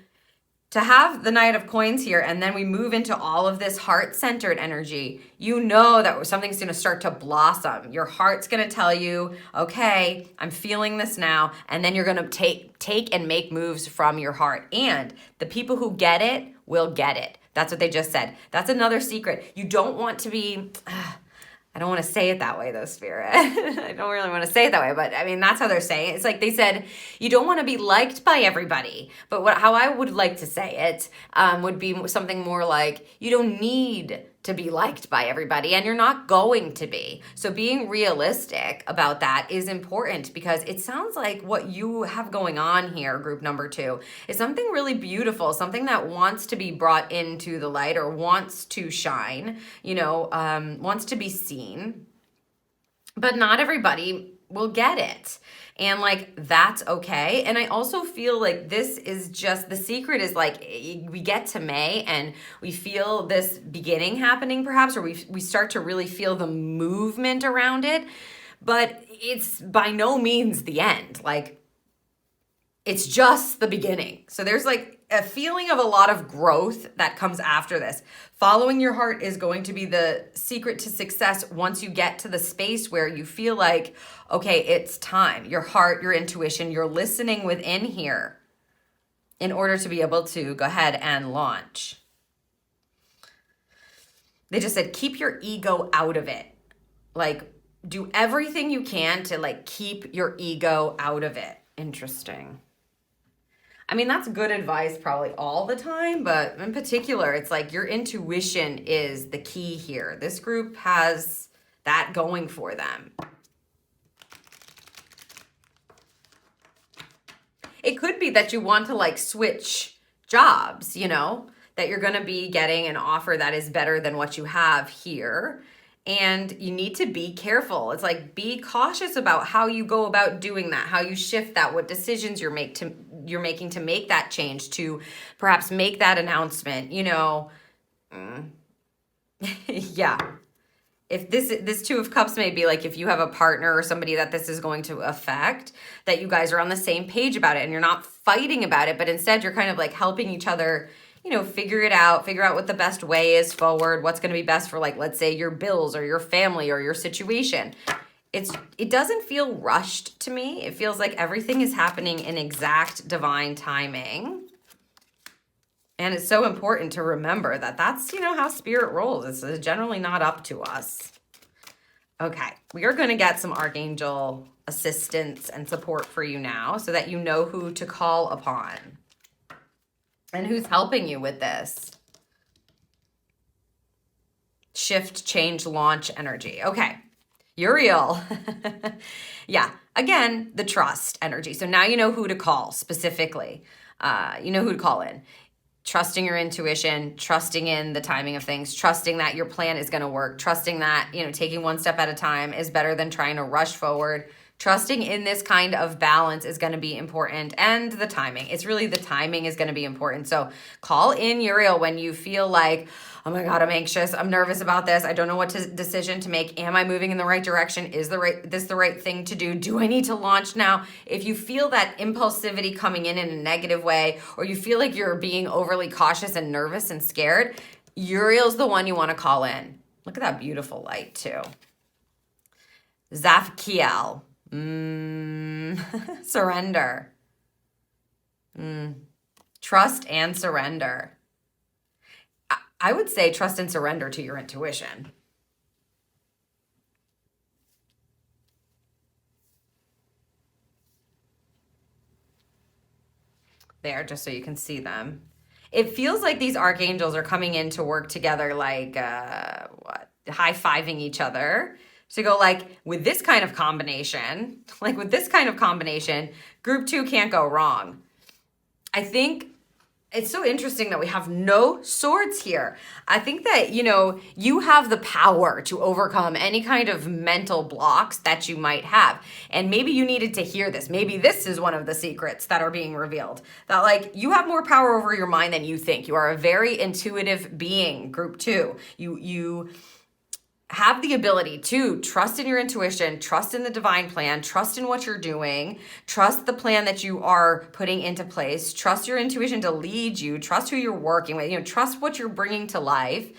to have the Knight of Coins here, and then we move into all of this heart-centered energy, you know that something's going to start to blossom. Your heart's going to tell you, okay, I'm feeling this now. And then you're going to take and make moves from your heart. And the people who get it will get it. That's what they just said. That's another secret. You don't want to be... I don't want to say it that way though, Spirit. I don't really want to say it that way, but I mean, that's how they're saying it. It's like they said, you don't want to be liked by everybody. But how I would like to say it would be something more like, you don't need to be liked by everybody, and you're not going to be. So being realistic about that is important, because it sounds like what you have going on here, group number 2, is something really beautiful, something that wants to be brought into the light or wants to shine, wants to be seen. But not everybody will get it. And like, that's okay. And I also feel like this is just, the secret is like, we get to May and we feel this beginning happening perhaps, or we start to really feel the movement around it, but it's by no means the end. Like, it's just the beginning. So there's like a feeling of a lot of growth that comes after this. Following your heart is going to be the secret to success once you get to the space where you feel like, okay, it's time. Your heart, your intuition, you're listening within here in order to be able to go ahead and launch. They just said, keep your ego out of it. Like, do everything you can to like keep your ego out of it. Interesting. I mean, that's good advice probably all the time, but in particular, it's like your intuition is the key here. This group has that going for them. It could be that you want to like switch jobs, that you're going to be getting an offer that is better than what you have here. And you need to be careful. It's like, be cautious about how you go about doing that, how you shift that, what decisions you're making to make that change, to perhaps make that announcement, Yeah. If this Two of Cups may be like, if you have a partner or somebody that this is going to affect, that you guys are on the same page about it and you're not fighting about it, but instead you're kind of like helping each other, figure out what the best way is forward, what's going to be best for, like, let's say your bills or your family or your situation. It doesn't feel rushed to me. It feels like everything is happening in exact divine timing. And it's so important to remember that that's, how spirit rolls. It's generally not up to us. Okay, we are going to get some archangel assistance and support for you now so that you know who to call upon. And who's helping you with this? Shift, change, launch energy. Okay. Uriel. Yeah. Again, the trust energy. So now you know who to call specifically. You know who to call in. Trusting your intuition, trusting in the timing of things, trusting that your plan is going to work, trusting that, taking one step at a time is better than trying to rush forward. Trusting in this kind of balance is going to be important, and the timing. It's really the timing is going to be important. So call in Uriel when you feel like, oh my God, I'm anxious. I'm nervous about this. I don't know what decision to make. Am I moving in the right direction? Is this the right thing to do? Do I need to launch now? If you feel that impulsivity coming in a negative way, or you feel like you're being overly cautious and nervous and scared, Uriel's the one you want to call in. Look at that beautiful light too. Zafkiel. Surrender. Trust and surrender. I would say trust and surrender to your intuition. There, just so you can see them. It feels like these archangels are coming in to work together, like, high-fiving each other. To go like, with this kind of combination, group 2 can't go wrong. I think it's so interesting that we have no swords here. I think that, you have the power to overcome any kind of mental blocks that you might have. And maybe you needed to hear this. Maybe this is one of the secrets that are being revealed. That like, you have more power over your mind than you think. You are a very intuitive being, group 2. You have the ability to trust in your intuition, trust in the divine plan, trust in what you're doing, trust the plan that you are putting into place, trust your intuition to lead you, trust who you're working with, trust what you're bringing to life,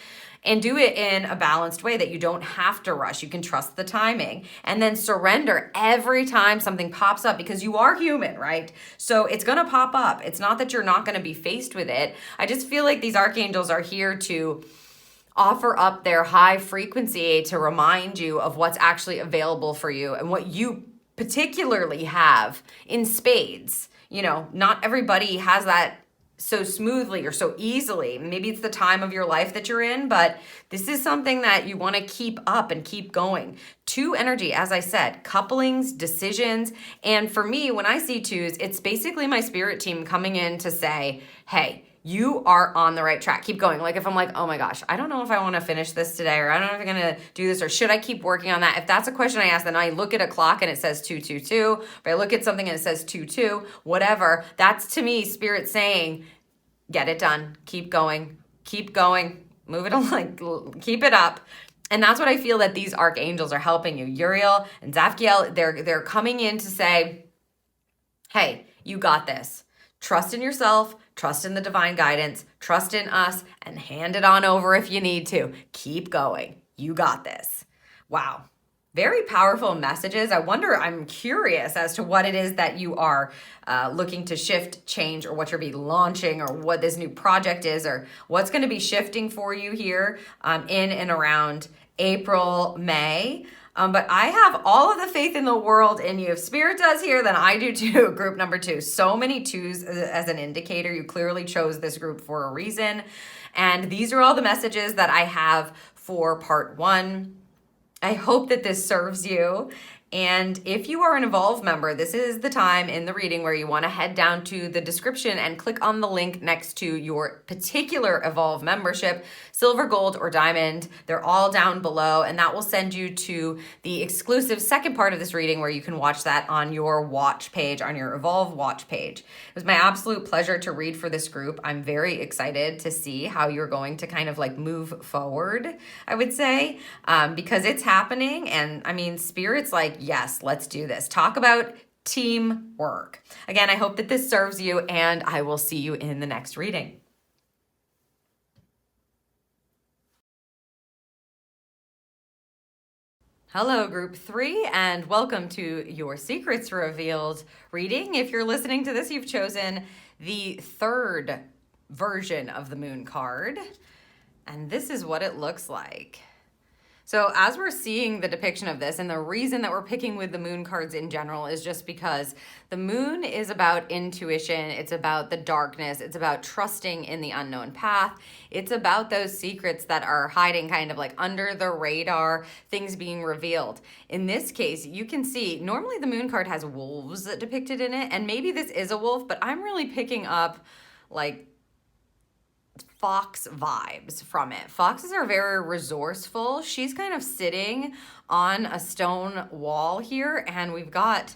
and do it in a balanced way that you don't have to rush. You can trust the timing, and then surrender every time something pops up, because you are human, right? So it's going to pop up. It's not that you're not going to be faced with it. I just feel like these archangels are here to offer up their high frequency to remind you of what's actually available for you and what you particularly have in spades. Not everybody has that so smoothly or so easily. Maybe it's the time of your life that you're in, but this is something that you want to keep up and keep going. 2 energy, as I said, couplings, decisions. And for me, when I see 2s, it's basically my spirit team coming in to say, hey, you are on the right track. Keep going. Like if I'm like, oh my gosh, I don't know if I want to finish this today, or I don't know if I'm going to do this, or should I keep working on that? If that's a question I ask, then I look at a clock and it says 222. If I look at something and it says 22, whatever, that's to me spirit saying, get it done. Keep going. Move it along. Keep it up. And that's what I feel that these archangels are helping you. Uriel and Zadkiel, they're coming in to say, hey, you got this. Trust in yourself, trust in the divine guidance, trust in us, and hand it on over if you need to. Keep going. You got this. Wow. Very powerful messages. I'm curious as to what it is that you are looking to shift, change, or what you're be launching, or what this new project is, or what's going to be shifting for you here in and around April, May. But I have all of the faith in the world in you. If Spirit does here, then I do too. Group number 2. So many 2s as an indicator. You clearly chose this group for a reason. And these are all the messages that I have for part 1. I hope that this serves you. And if you are an Evolve member, this is the time in the reading where you want to head down to the description and click on the link next to your particular Evolve membership, silver, gold, or diamond. They're all down below, and that will send you to the exclusive second part of this reading where you can watch that on your watch page, on your Evolve watch page. It was my absolute pleasure to read for this group. I'm very excited to see how you're going to kind of like move forward, I would say, because it's happening. And I mean, Spirit's like, yes, let's do this. Talk about teamwork. Again, I hope that this serves you, and I will see you in the next reading. Hello, group 3, and welcome to your Secrets Revealed reading. If you're listening to this, you've chosen the 3rd version of the moon card, and this is what it looks like. So as we're seeing the depiction of this, and the reason that we're picking with the moon cards in general is just because the moon is about intuition, it's about the darkness, it's about trusting in the unknown path, it's about those secrets that are hiding kind of like under the radar, things being revealed. In this case, you can see, normally the moon card has wolves depicted in it, and maybe this is a wolf, but I'm really picking up like fox vibes from it. Foxes are very resourceful. She's kind of sitting on a stone wall here, and we've got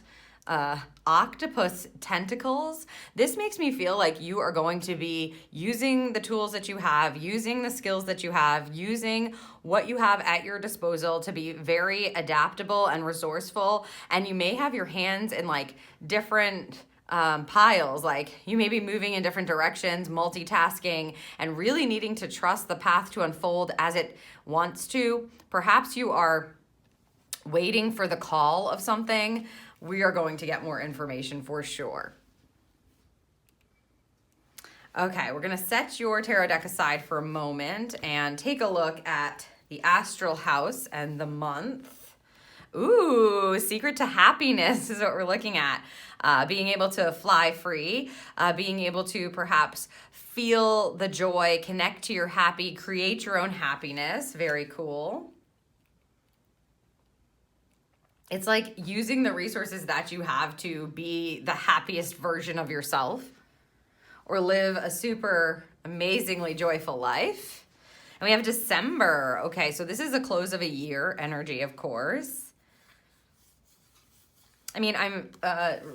octopus tentacles. This makes me feel like you are going to be using the tools that you have, using the skills that you have, using what you have at your disposal to be very adaptable and resourceful. And you may have your hands in like different piles, like you may be moving in different directions, multitasking, and really needing to trust the path to unfold as it wants to. Perhaps you are waiting for the call of something. We are going to get more information for sure. Okay, we're going to set your tarot deck aside for a moment and take a look at the astral house and the month. Ooh, secret to happiness is what we're looking at. Being able to fly free, being able to perhaps feel the joy, connect to your happy, create your own happiness. Very cool. It's like using the resources that you have to be the happiest version of yourself or live a super amazingly joyful life. And we have December. Okay, so this is a close of a year energy, of course. I mean, I'm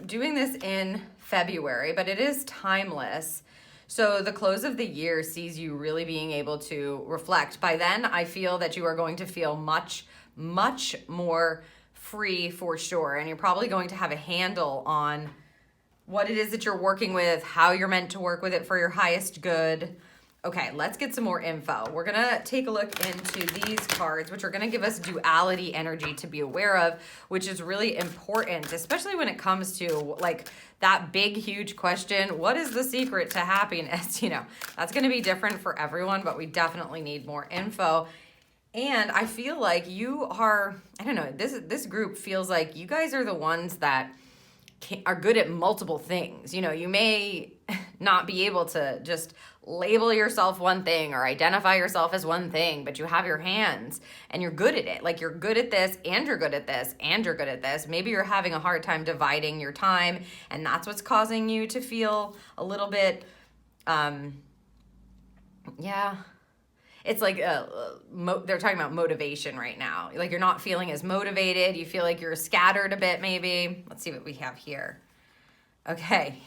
doing this in February, but it is timeless. So the close of the year sees you really being able to reflect. By then, I feel that you are going to feel much, much more free for sure. And you're probably going to have a handle on what it is that you're working with, how you're meant to work with it for your highest good. Okay, let's get some more info. We're gonna take a look into these cards, which are gonna give us duality energy to be aware of, which is really important, especially when it comes to like that big, huge question, what is the secret to happiness? You know, that's gonna be different for everyone, but we definitely need more info. And I feel like you are, I don't know, this group feels like you guys are the ones that are good at multiple things. You know, you may not be able to just label yourself one thing or identify yourself as one thing, but you have your hands and you're good at it. Like you're good at this and you're good at this and you're good at this. Maybe you're having a hard time dividing your time and that's what's causing you to feel a little bit, it's like they're talking about motivation right now. Like you're not feeling as motivated. You feel like you're scattered a bit maybe. Let's see what we have here. Okay,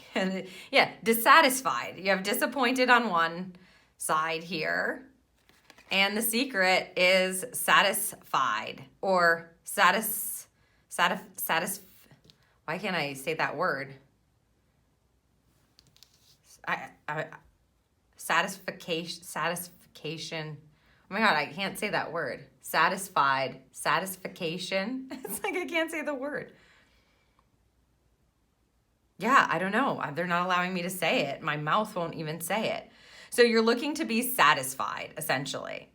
yeah, dissatisfied. You have disappointed on one side here. And the secret is satisfied or why can't I say that word? Satisfaction. Oh my God, I can't say that word. Satisfied, satisfaction. It's like I can't say the word. Yeah, I don't know. They're not allowing me to say it. My mouth won't even say it. So you're looking to be satisfied, essentially.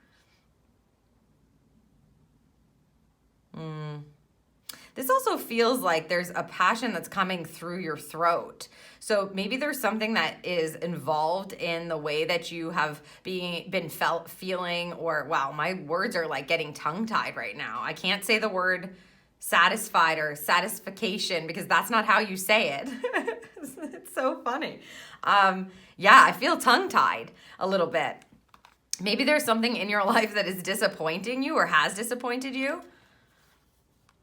This also feels like there's a passion that's coming through your throat. So maybe there's something that is involved in the way that you have been feeling, or wow, my words are like getting tongue-tied right now. I can't say the word satisfied or satisfaction because that's not how you say it. It's so funny. Yeah, I feel tongue-tied a little bit. Maybe there's something in your life that is disappointing you or has disappointed you.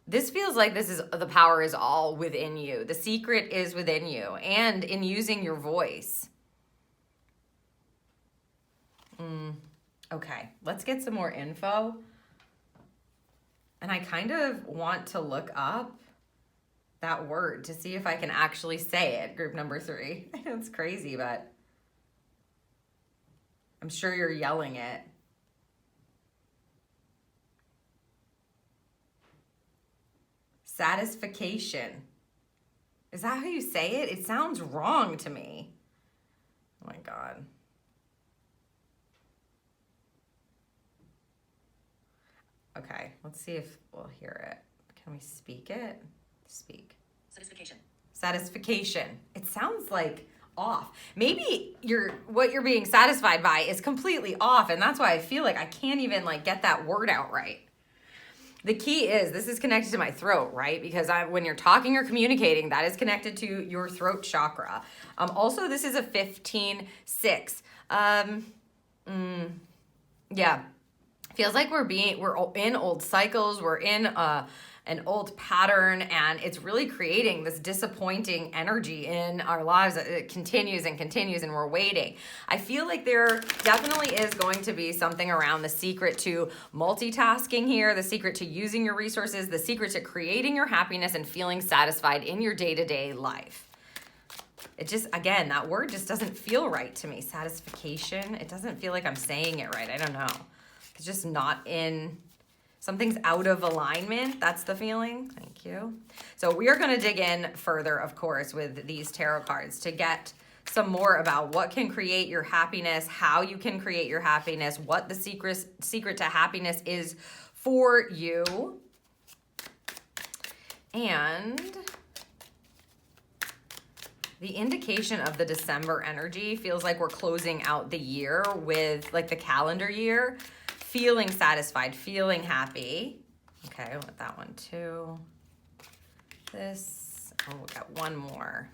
This feels like the power is all within you. The secret is within you and in using your voice. Okay, let's get some more info. And I kind of want to look up that word to see if I can actually say it, group number 3. It's crazy, but I'm sure you're yelling it. Satisfaction. Is that how you say it? It sounds wrong to me. Oh my God. Okay, let's see if we'll hear it. Can we speak it? Speak. Satisfaction. It sounds like off. Maybe what you're being satisfied by is completely off, and that's why I feel like I can't even like get that word out right. The key is this is connected to my throat, right? Because when you're talking or communicating, that is connected to your throat chakra. Also, this is a 15-6. Yeah. Feels like we're in old cycles, we're in an old pattern, and it's really creating this disappointing energy in our lives. It continues and continues, and we're waiting. I feel like there definitely is going to be something around the secret to multitasking here, the secret to using your resources, the secret to creating your happiness and feeling satisfied in your day-to-day life. It just, again, that word just doesn't feel right to me. Satisfaction. It doesn't feel like I'm saying it right. I don't know. It's just not in, something's out of alignment. That's the feeling. Thank you. So we are going to dig in further, of course, with these tarot cards to get some more about what can create your happiness, how you can create your happiness, what the secret to happiness is for you. And the indication of the December energy feels like we're closing out the year with like the calendar year, feeling satisfied, feeling happy. Okay, I want that one too. This, oh, we got one more.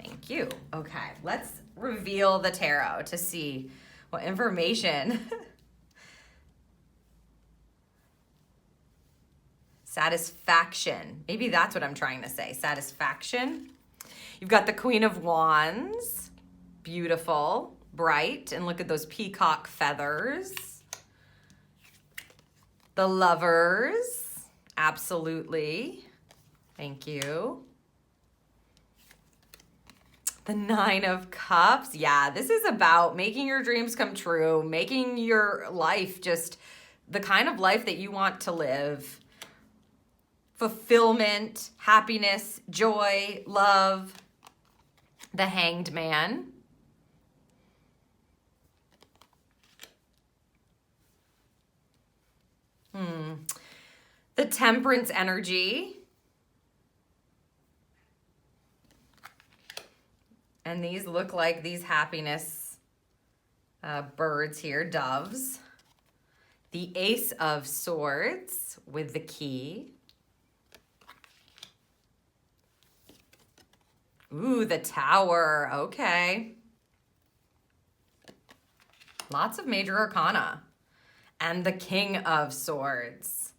Thank you. Okay, let's reveal the tarot to see what information. Satisfaction. Maybe that's what I'm trying to say. Satisfaction. You've got the Queen of Wands. Beautiful, bright, and look at those peacock feathers. The Lovers, absolutely. Thank you. The Nine of Cups. Yeah, this is about making your dreams come true, making your life just the kind of life that you want to live. Fulfillment, happiness, joy, love. The Hanged Man. The Temperance energy. And these look like these happiness birds here, doves. The Ace of Swords with the key. Ooh, the Tower. Okay. Lots of major arcana. And the King of Swords.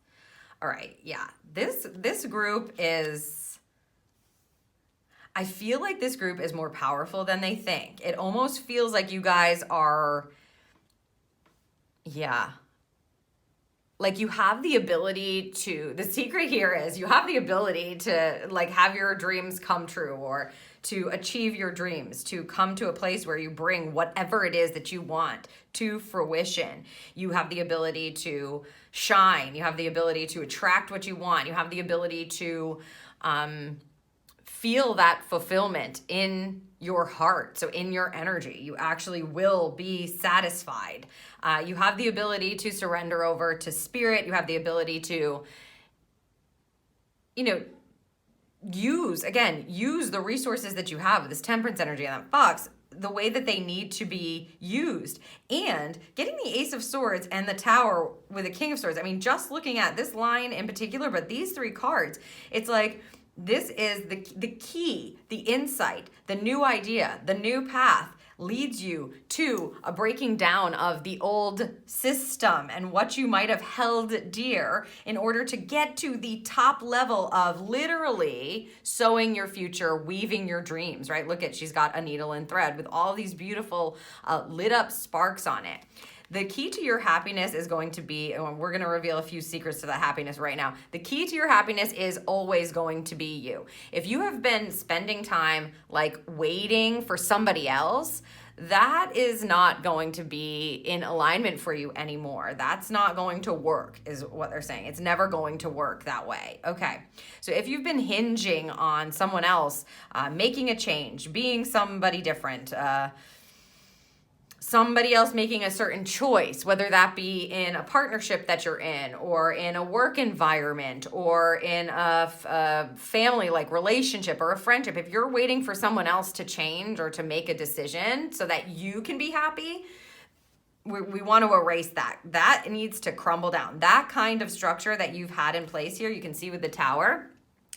All right, yeah. This group is, I feel like this group is more powerful than they think. It almost feels like you guys are, yeah. Like you have the ability to, the secret here is you have the ability to like have your dreams come true, or to achieve your dreams, to come to a place where you bring whatever it is that you want to fruition. You have the ability to shine. You have the ability to attract what you want. You have the ability to feel that fulfillment in your heart. So in your energy, you actually will be satisfied. You have the ability to surrender over to spirit. You have the ability to, use the resources that you have, this temperance energy and that fox, the way that they need to be used. And getting the Ace of Swords and the Tower with the King of Swords, I mean, just looking at this line in particular, but these three cards, it's like, this is the key, the insight, the new idea, the new path leads you to a breaking down of the old system and what you might have held dear in order to get to the top level of literally sowing your future, weaving your dreams, right? Look at, she's got a needle and thread with all these beautiful lit up sparks on it. The key to your happiness is going to be, and we're going to reveal a few secrets to that happiness right now. The key to your happiness is always going to be you. If you have been spending time like waiting for somebody else, that is not going to be in alignment for you anymore. That's not going to work, is what they're saying. It's never going to work that way. Okay. So if you've been hinging on someone else, making a change, being somebody different, somebody else making a certain choice, whether that be in a partnership that you're in, or in a work environment, or in a family like relationship or a friendship, if you're waiting for someone else to change or to make a decision so that you can be happy, we want to erase that. That needs to crumble down. That kind of structure that you've had in place here, you can see with the Tower,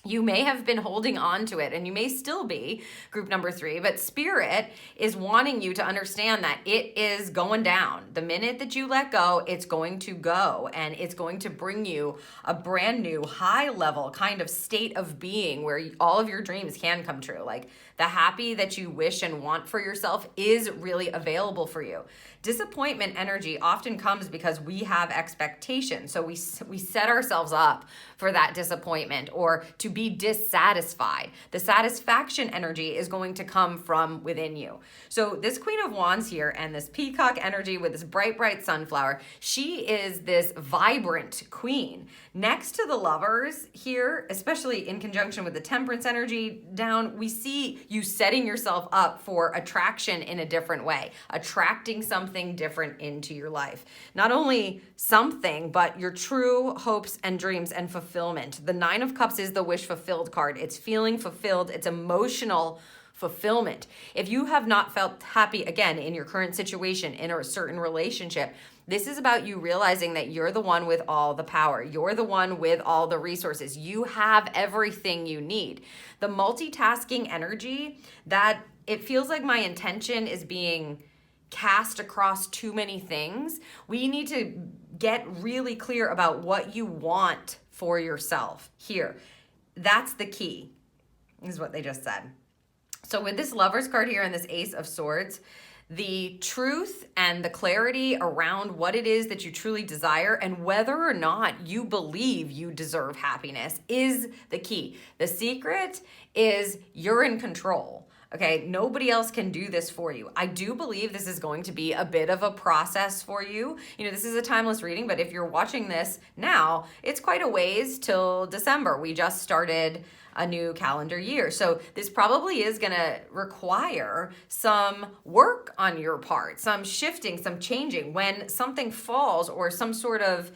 you may have been holding on to it, and you may still be, group number 3, but Spirit is wanting you to understand that it is going down. The minute that you let go, it's going to go, and it's going to bring you a brand new high level kind of state of being where all of your dreams can come true. Like the happy that you wish and want for yourself is really available for you. Disappointment energy often comes because we have expectations. So we set ourselves up for that disappointment or to be dissatisfied. The satisfaction energy is going to come from within you. So this Queen of Wands here and this peacock energy with this bright, bright sunflower, she is this vibrant queen. Next to the Lovers here, especially in conjunction with the temperance energy down, we see you setting yourself up for attraction in a different way, attracting something different into your life. Not only something, but your true hopes and dreams and fulfillment. The Nine of Cups is the wish fulfilled card. It's feeling fulfilled. It's emotional fulfillment. If you have not felt happy again in your current situation, in a certain relationship, this is about you realizing that you're the one with all the power. You're the one with all the resources. You have everything you need. The multitasking energy, that it feels like my intention is being cast across too many things. We need to get really clear about what you want for yourself here. That's the key, is what they just said. So with this Lover's card here and this Ace of Swords, the truth and the clarity around what it is that you truly desire and whether or not you believe you deserve happiness is the key. The secret is you're in control. Okay, nobody else can do this for you. I do believe this is going to be a bit of a process for you. You know, this is a timeless reading, but if you're watching this now, it's quite a ways till December. We just started a new calendar year. So this probably is going to require some work on your part, some shifting, some changing. When something falls or some sort of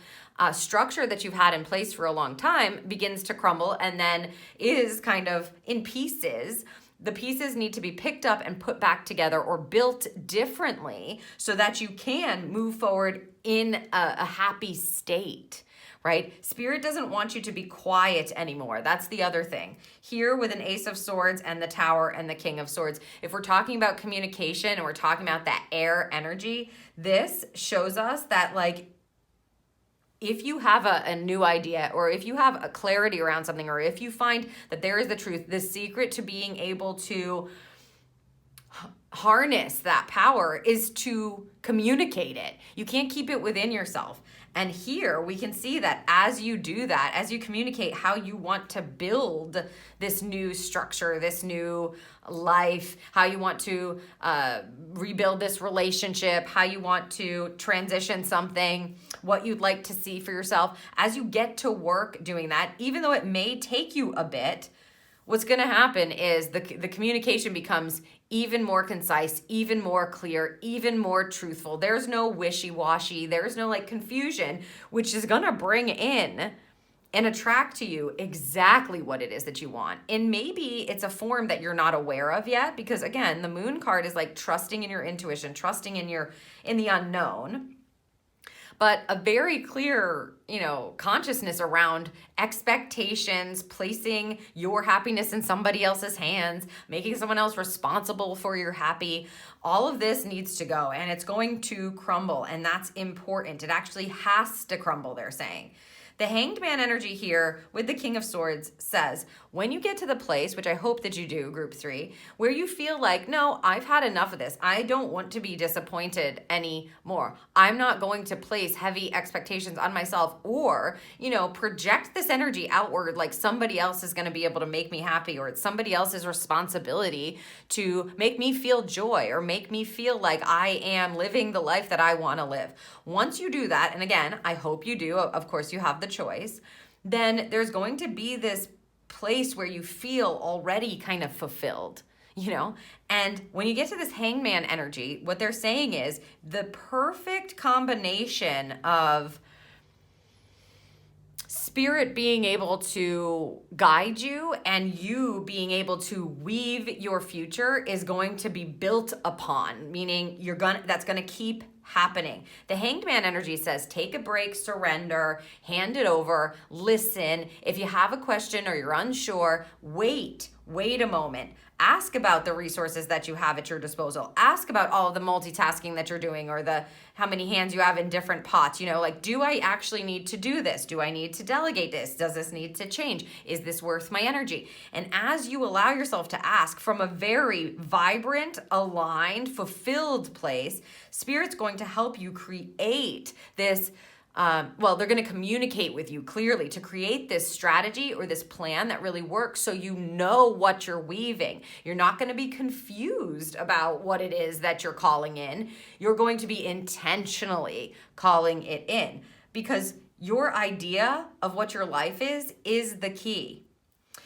structure that you've had in place for a long time begins to crumble and then is kind of in pieces, the pieces need to be picked up and put back together or built differently so that you can move forward in a happy state, right? Spirit doesn't want you to be quiet anymore. That's the other thing. Here with an Ace of Swords and the Tower and the King of Swords, if we're talking about communication and we're talking about that air energy, this shows us that, like, if you have a new idea or if you have a clarity around something or if you find that there is the truth, the secret to being able to harness that power is to communicate it. You can't keep it within yourself. And here we can see that as you do that, as you communicate how you want to build this new structure, this new life, how you want to rebuild this relationship, how you want to transition something, what you'd like to see for yourself, as you get to work doing that, even though it may take you a bit, what's going to happen is the communication becomes even more concise, even more clear, even more truthful. There's no wishy-washy. There's no like confusion, which is going to bring in and attract to you exactly what it is that you want. And maybe it's a form that you're not aware of yet, because again, the Moon card is like trusting in your intuition, trusting in the unknown. But a very clear, consciousness around expectations, placing your happiness in somebody else's hands, making someone else responsible for your happy. All of this needs to go, and it's going to crumble, and that's important. It actually has to crumble, they're saying. The Hanged Man energy here with the King of Swords says, when you get to the place, which I hope that you do, group 3, where you feel like, no, I've had enough of this. I don't want to be disappointed anymore. I'm not going to place heavy expectations on myself or, project this energy outward like somebody else is going to be able to make me happy, or it's somebody else's responsibility to make me feel joy or make me feel like I am living the life that I want to live. Once you do that, and again, I hope you do, of course you have the choice, then there's going to be this place where you feel already kind of fulfilled, And when you get to this hangman energy, what they're saying is the perfect combination of spirit being able to guide you and you being able to weave your future is going to be built upon, meaning that's going to keep happening. The Hanged Man energy says take a break, surrender, hand it over, listen. If you have a question or you're unsure, wait a moment. Ask about the resources that you have at your disposal. Ask about all of the multitasking that you're doing or how many hands you have in different pots. Do I actually need to do this? Do I need to delegate this? Does this need to change? Is this worth my energy? And as you allow yourself to ask from a very vibrant, aligned, fulfilled place, Spirit's going to help you create this. They're going to communicate with you clearly to create this strategy or this plan that really works so you know what you're weaving. You're not going to be confused about what it is that you're calling in. You're going to be intentionally calling it in because your idea of what your life is the key.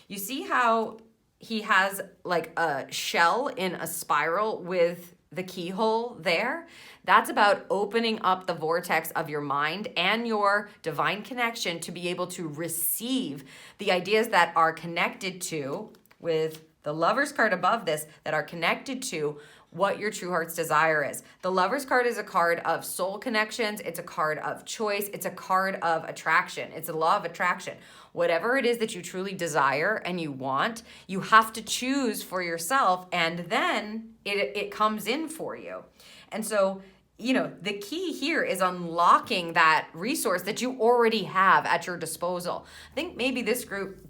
You see how he has like a shell in a spiral with the keyhole there? That's about opening up the vortex of your mind and your divine connection to be able to receive the ideas that are connected to, with the Lover's card above this, that are connected to what your true heart's desire is. The Lover's card is a card of soul connections. It's a card of choice. It's a card of attraction. It's a law of attraction. Whatever it is that you truly desire and you want, you have to choose for yourself, and then it comes in for you. And so, the key here is unlocking that resource that you already have at your disposal. I think maybe this group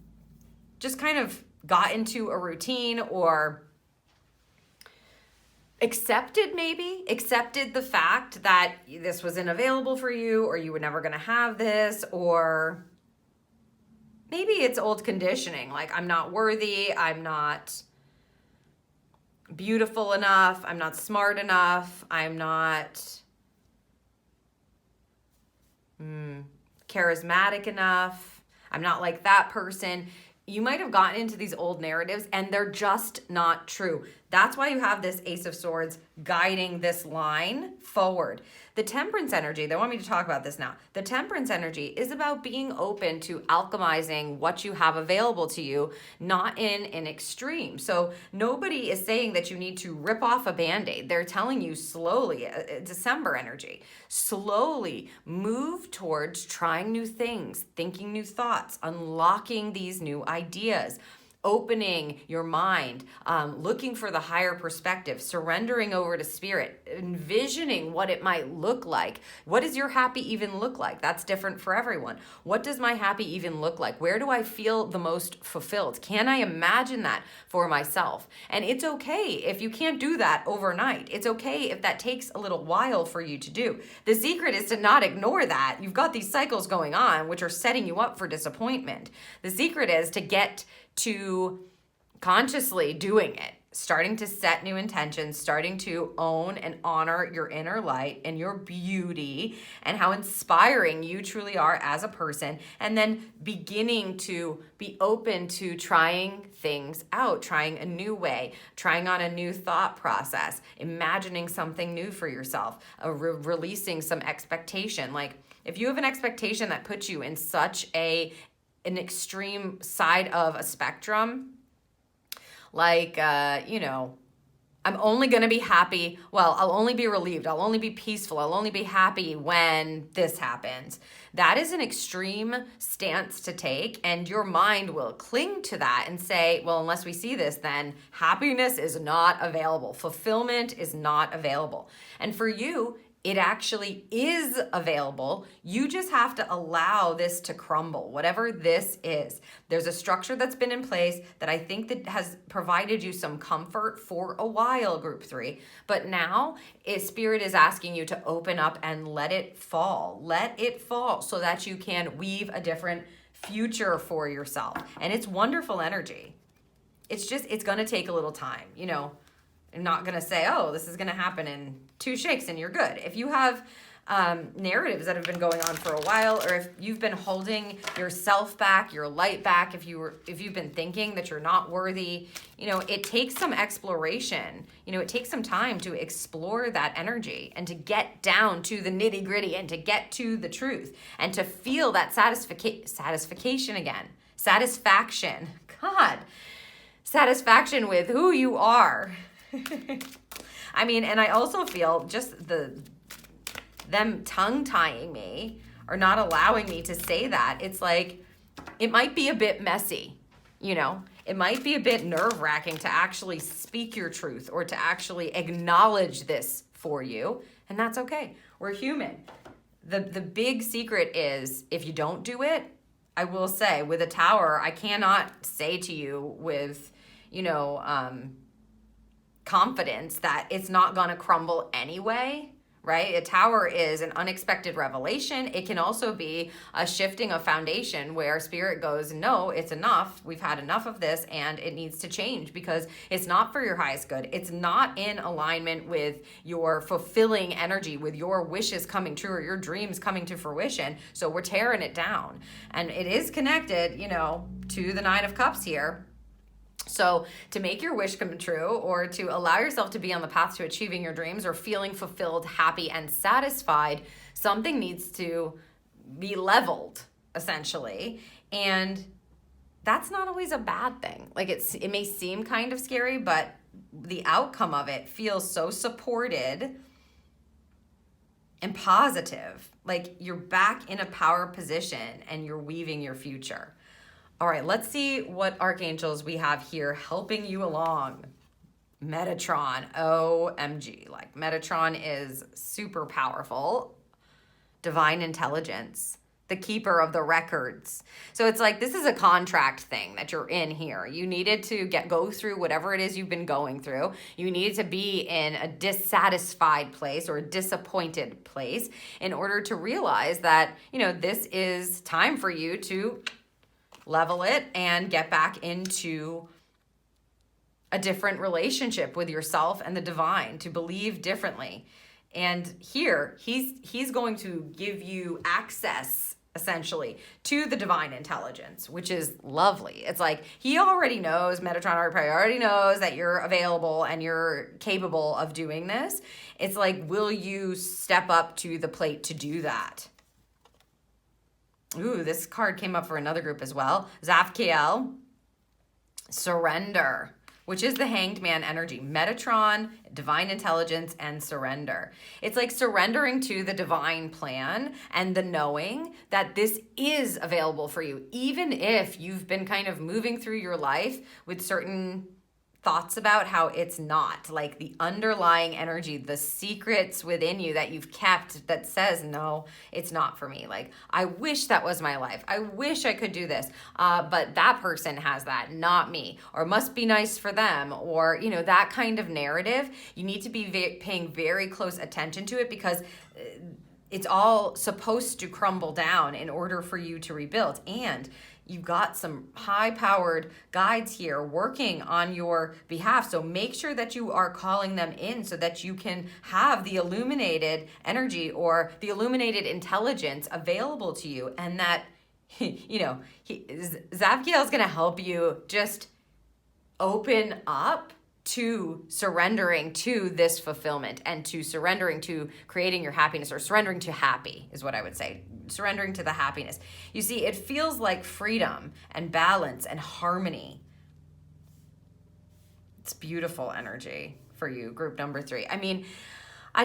just kind of got into a routine or accepted the fact that this wasn't available for you, or you were never going to have this, or maybe it's old conditioning, like I'm not worthy, I'm not beautiful enough, I'm not smart enough, I'm not charismatic enough, I'm not like that person. You might have gotten into these old narratives and they're just not true. That's why you have this Ace of Swords guiding this line forward. The Temperance energy, they want me to talk about this now. The Temperance energy is about being open to alchemizing what you have available to you, not in an extreme. So nobody is saying that you need to rip off a Band-Aid. They're telling you slowly, December energy, slowly move towards trying new things, thinking new thoughts, unlocking these new ideas, opening your mind, looking for the higher perspective, surrendering over to spirit, envisioning what it might look like. What does your happy even look like? That's different for everyone. What does my happy even look like? Where do I feel the most fulfilled? Can I imagine that for myself? And it's okay if you can't do that overnight. It's okay if that takes a little while for you to do. The secret is to not ignore that. You've got these cycles going on, which are setting you up for disappointment. The secret is to get to consciously doing it, starting to set new intentions, starting to own and honor your inner light and your beauty and how inspiring you truly are as a person, and then beginning to be open to trying things out, trying a new way, trying on a new thought process, imagining something new for yourself, releasing some expectation. Like if you have an expectation that puts you in such an extreme side of a spectrum, like, I'm only going to be happy. Well, I'll only be relieved. I'll only be peaceful. I'll only be happy when this happens. That is an extreme stance to take, and your mind will cling to that and say, well, unless we see this, then happiness is not available. Fulfillment is not available. And for you, it actually is available. You just have to allow this to crumble, whatever this is. There's a structure that's been in place that I think that has provided you some comfort for a while, group 3. But now Spirit is asking you to open up and let it fall. Let it fall so that you can weave a different future for yourself. And it's wonderful energy. It's going to take a little time, I'm not going to say, oh, this is going to happen in 2 shakes and you're good. If you have narratives that have been going on for a while, or if you've been holding yourself back, your light back, if you've been thinking that you're not worthy, it takes some exploration. It takes some time to explore that energy and to get down to the nitty gritty and to get to the truth and to feel that satisfaction again. Satisfaction. God. Satisfaction with who you are. And I also feel just them tongue-tying me or not allowing me to say that. It's like, it might be a bit messy, It might be a bit nerve-wracking to actually speak your truth or to actually acknowledge this for you, and that's okay. We're human. The big secret is, if you don't do it, I will say, with a tower, I cannot say to you with, confidence that it's not going to crumble anyway, right? A tower is an unexpected revelation. It can also be a shifting of foundation where Spirit goes, no, it's enough. We've had enough of this and it needs to change because it's not for your highest good. It's not in alignment with your fulfilling energy, with your wishes coming true or your dreams coming to fruition. So we're tearing it down. And it is connected, to the 9 of Cups here. So to make your wish come true, or to allow yourself to be on the path to achieving your dreams or feeling fulfilled, happy, and satisfied, something needs to be leveled, essentially. And that's not always a bad thing. Like it may seem kind of scary, but the outcome of it feels so supported and positive. Like you're back in a power position and you're weaving your future. All right, let's see what archangels we have here helping you along. Metatron, OMG. Metatron is super powerful. Divine intelligence. the keeper of the records. So it's like, this is a contract thing that you're in here. You needed to go through whatever it is you've been going through. You needed to be in a dissatisfied place or a disappointed place in order to realize that, this is time for you to level it and get back into a different relationship with yourself and the divine, to believe differently. And here, he's going to give you access, essentially, to the divine intelligence, which is lovely. It's like he already knows, Metatron already knows that you're available and you're capable of doing this. It's like, will you step up to the plate to do that? Ooh, this card came up for another group as well. Zafkiel, surrender, which is the Hanged Man energy. Metatron, divine intelligence, and surrender. It's like surrendering to the divine plan and the knowing that this is available for you, even if you've been kind of moving through your life with certain thoughts about how it's not, like the underlying energy, the secrets within you that you've kept that says, no, it's not for me. Like, I wish that was my life. I wish I could do this. But that person has that, not me, or must be nice for them, or, that kind of narrative. You need to be paying very close attention to it, because it's all supposed to crumble down in order for you to rebuild. And you've got some high-powered guides here working on your behalf. So make sure that you are calling them in so that you can have the illuminated energy or the illuminated intelligence available to you. And that, Zavkiel is going to help you just open up to surrendering to this fulfillment and to surrendering to creating your happiness, or surrendering to happy is what I would say. Surrendering to the happiness. You see, it feels like freedom and balance and harmony. It's beautiful energy for you, group number 3. I mean, I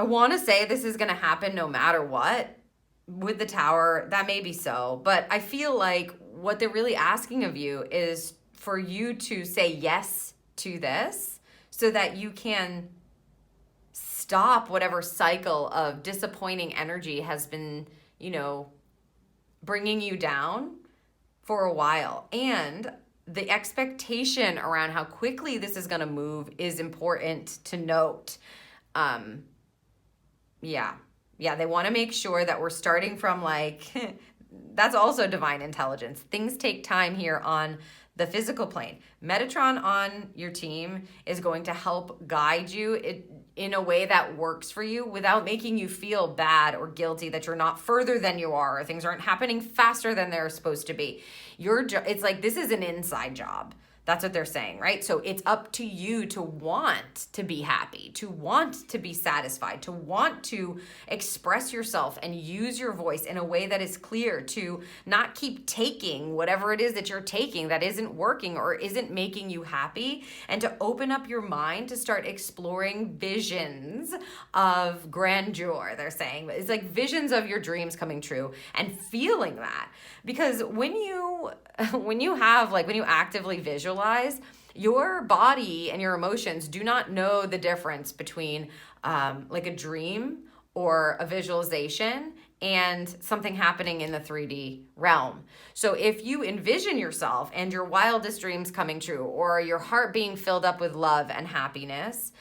want to say this is going to happen no matter what with the Tower. That may be so, but I feel like what they're really asking of you is for you to say yes to this so that you can stop whatever cycle of disappointing energy has been, bringing you down for a while. And the expectation around how quickly this is going to move is important to note. They want to make sure that we're starting from that's also divine intelligence. Things take time here on the physical plane. Metatron on your team is going to help guide you in a way that works for you without making you feel bad or guilty that you're not further than you are, or things aren't happening faster than they're supposed to be. It's like, this is an inside job. That's what they're saying, right? So it's up to you to want to be happy, to want to be satisfied, to want to express yourself and use your voice in a way that is clear, to not keep taking whatever it is that you're taking that isn't working or isn't making you happy, and to open up your mind to start exploring visions of grandeur, they're saying. It's like visions of your dreams coming true and feeling that. Because when you actively visualize, your body and your emotions do not know the difference between a dream or a visualization and something happening in the 3D realm. So if you envision yourself and your wildest dreams coming true, or your heart being filled up with love and happiness,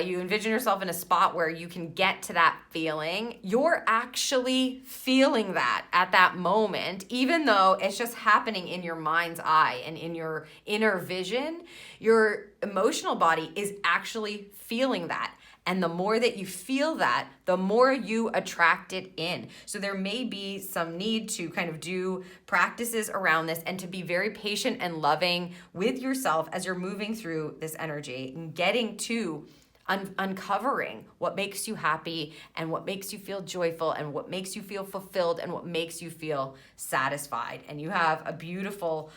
you envision yourself in a spot where you can get to that feeling, you're actually feeling that at that moment, even though it's just happening in your mind's eye and in your inner vision. Your emotional body is actually feeling that. And the more that you feel that, the more you attract it in. So there may be some need to kind of do practices around this and to be very patient and loving with yourself as you're moving through this energy and getting to uncovering what makes you happy and what makes you feel joyful and what makes you feel fulfilled and what makes you feel satisfied. And you have a beautiful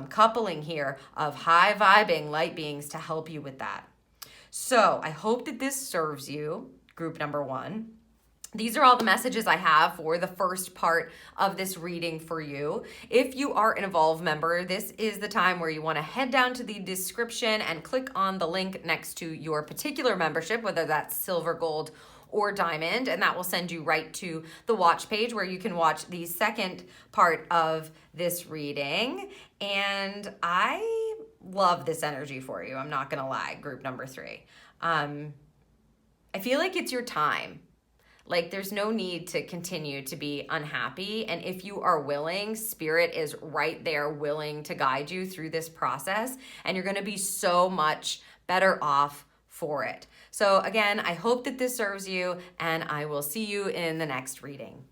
coupling here of high vibing light beings to help you with that. So I hope that this serves you, group number 1. These are all the messages I have for the first part of this reading for you. If you are an Evolve member, this is the time where you want to head down to the description and click on the link next to your particular membership, whether that's silver, gold, or diamond, and that will send you right to the watch page where you can watch the second part of this reading. And I love this energy for you. I'm not gonna lie, group number 3. I feel like it's your time. Like, there's no need to continue to be unhappy. And if you are willing, Spirit is right there willing to guide you through this process. And you're going to be so much better off for it. So again, I hope that this serves you, and I will see you in the next reading.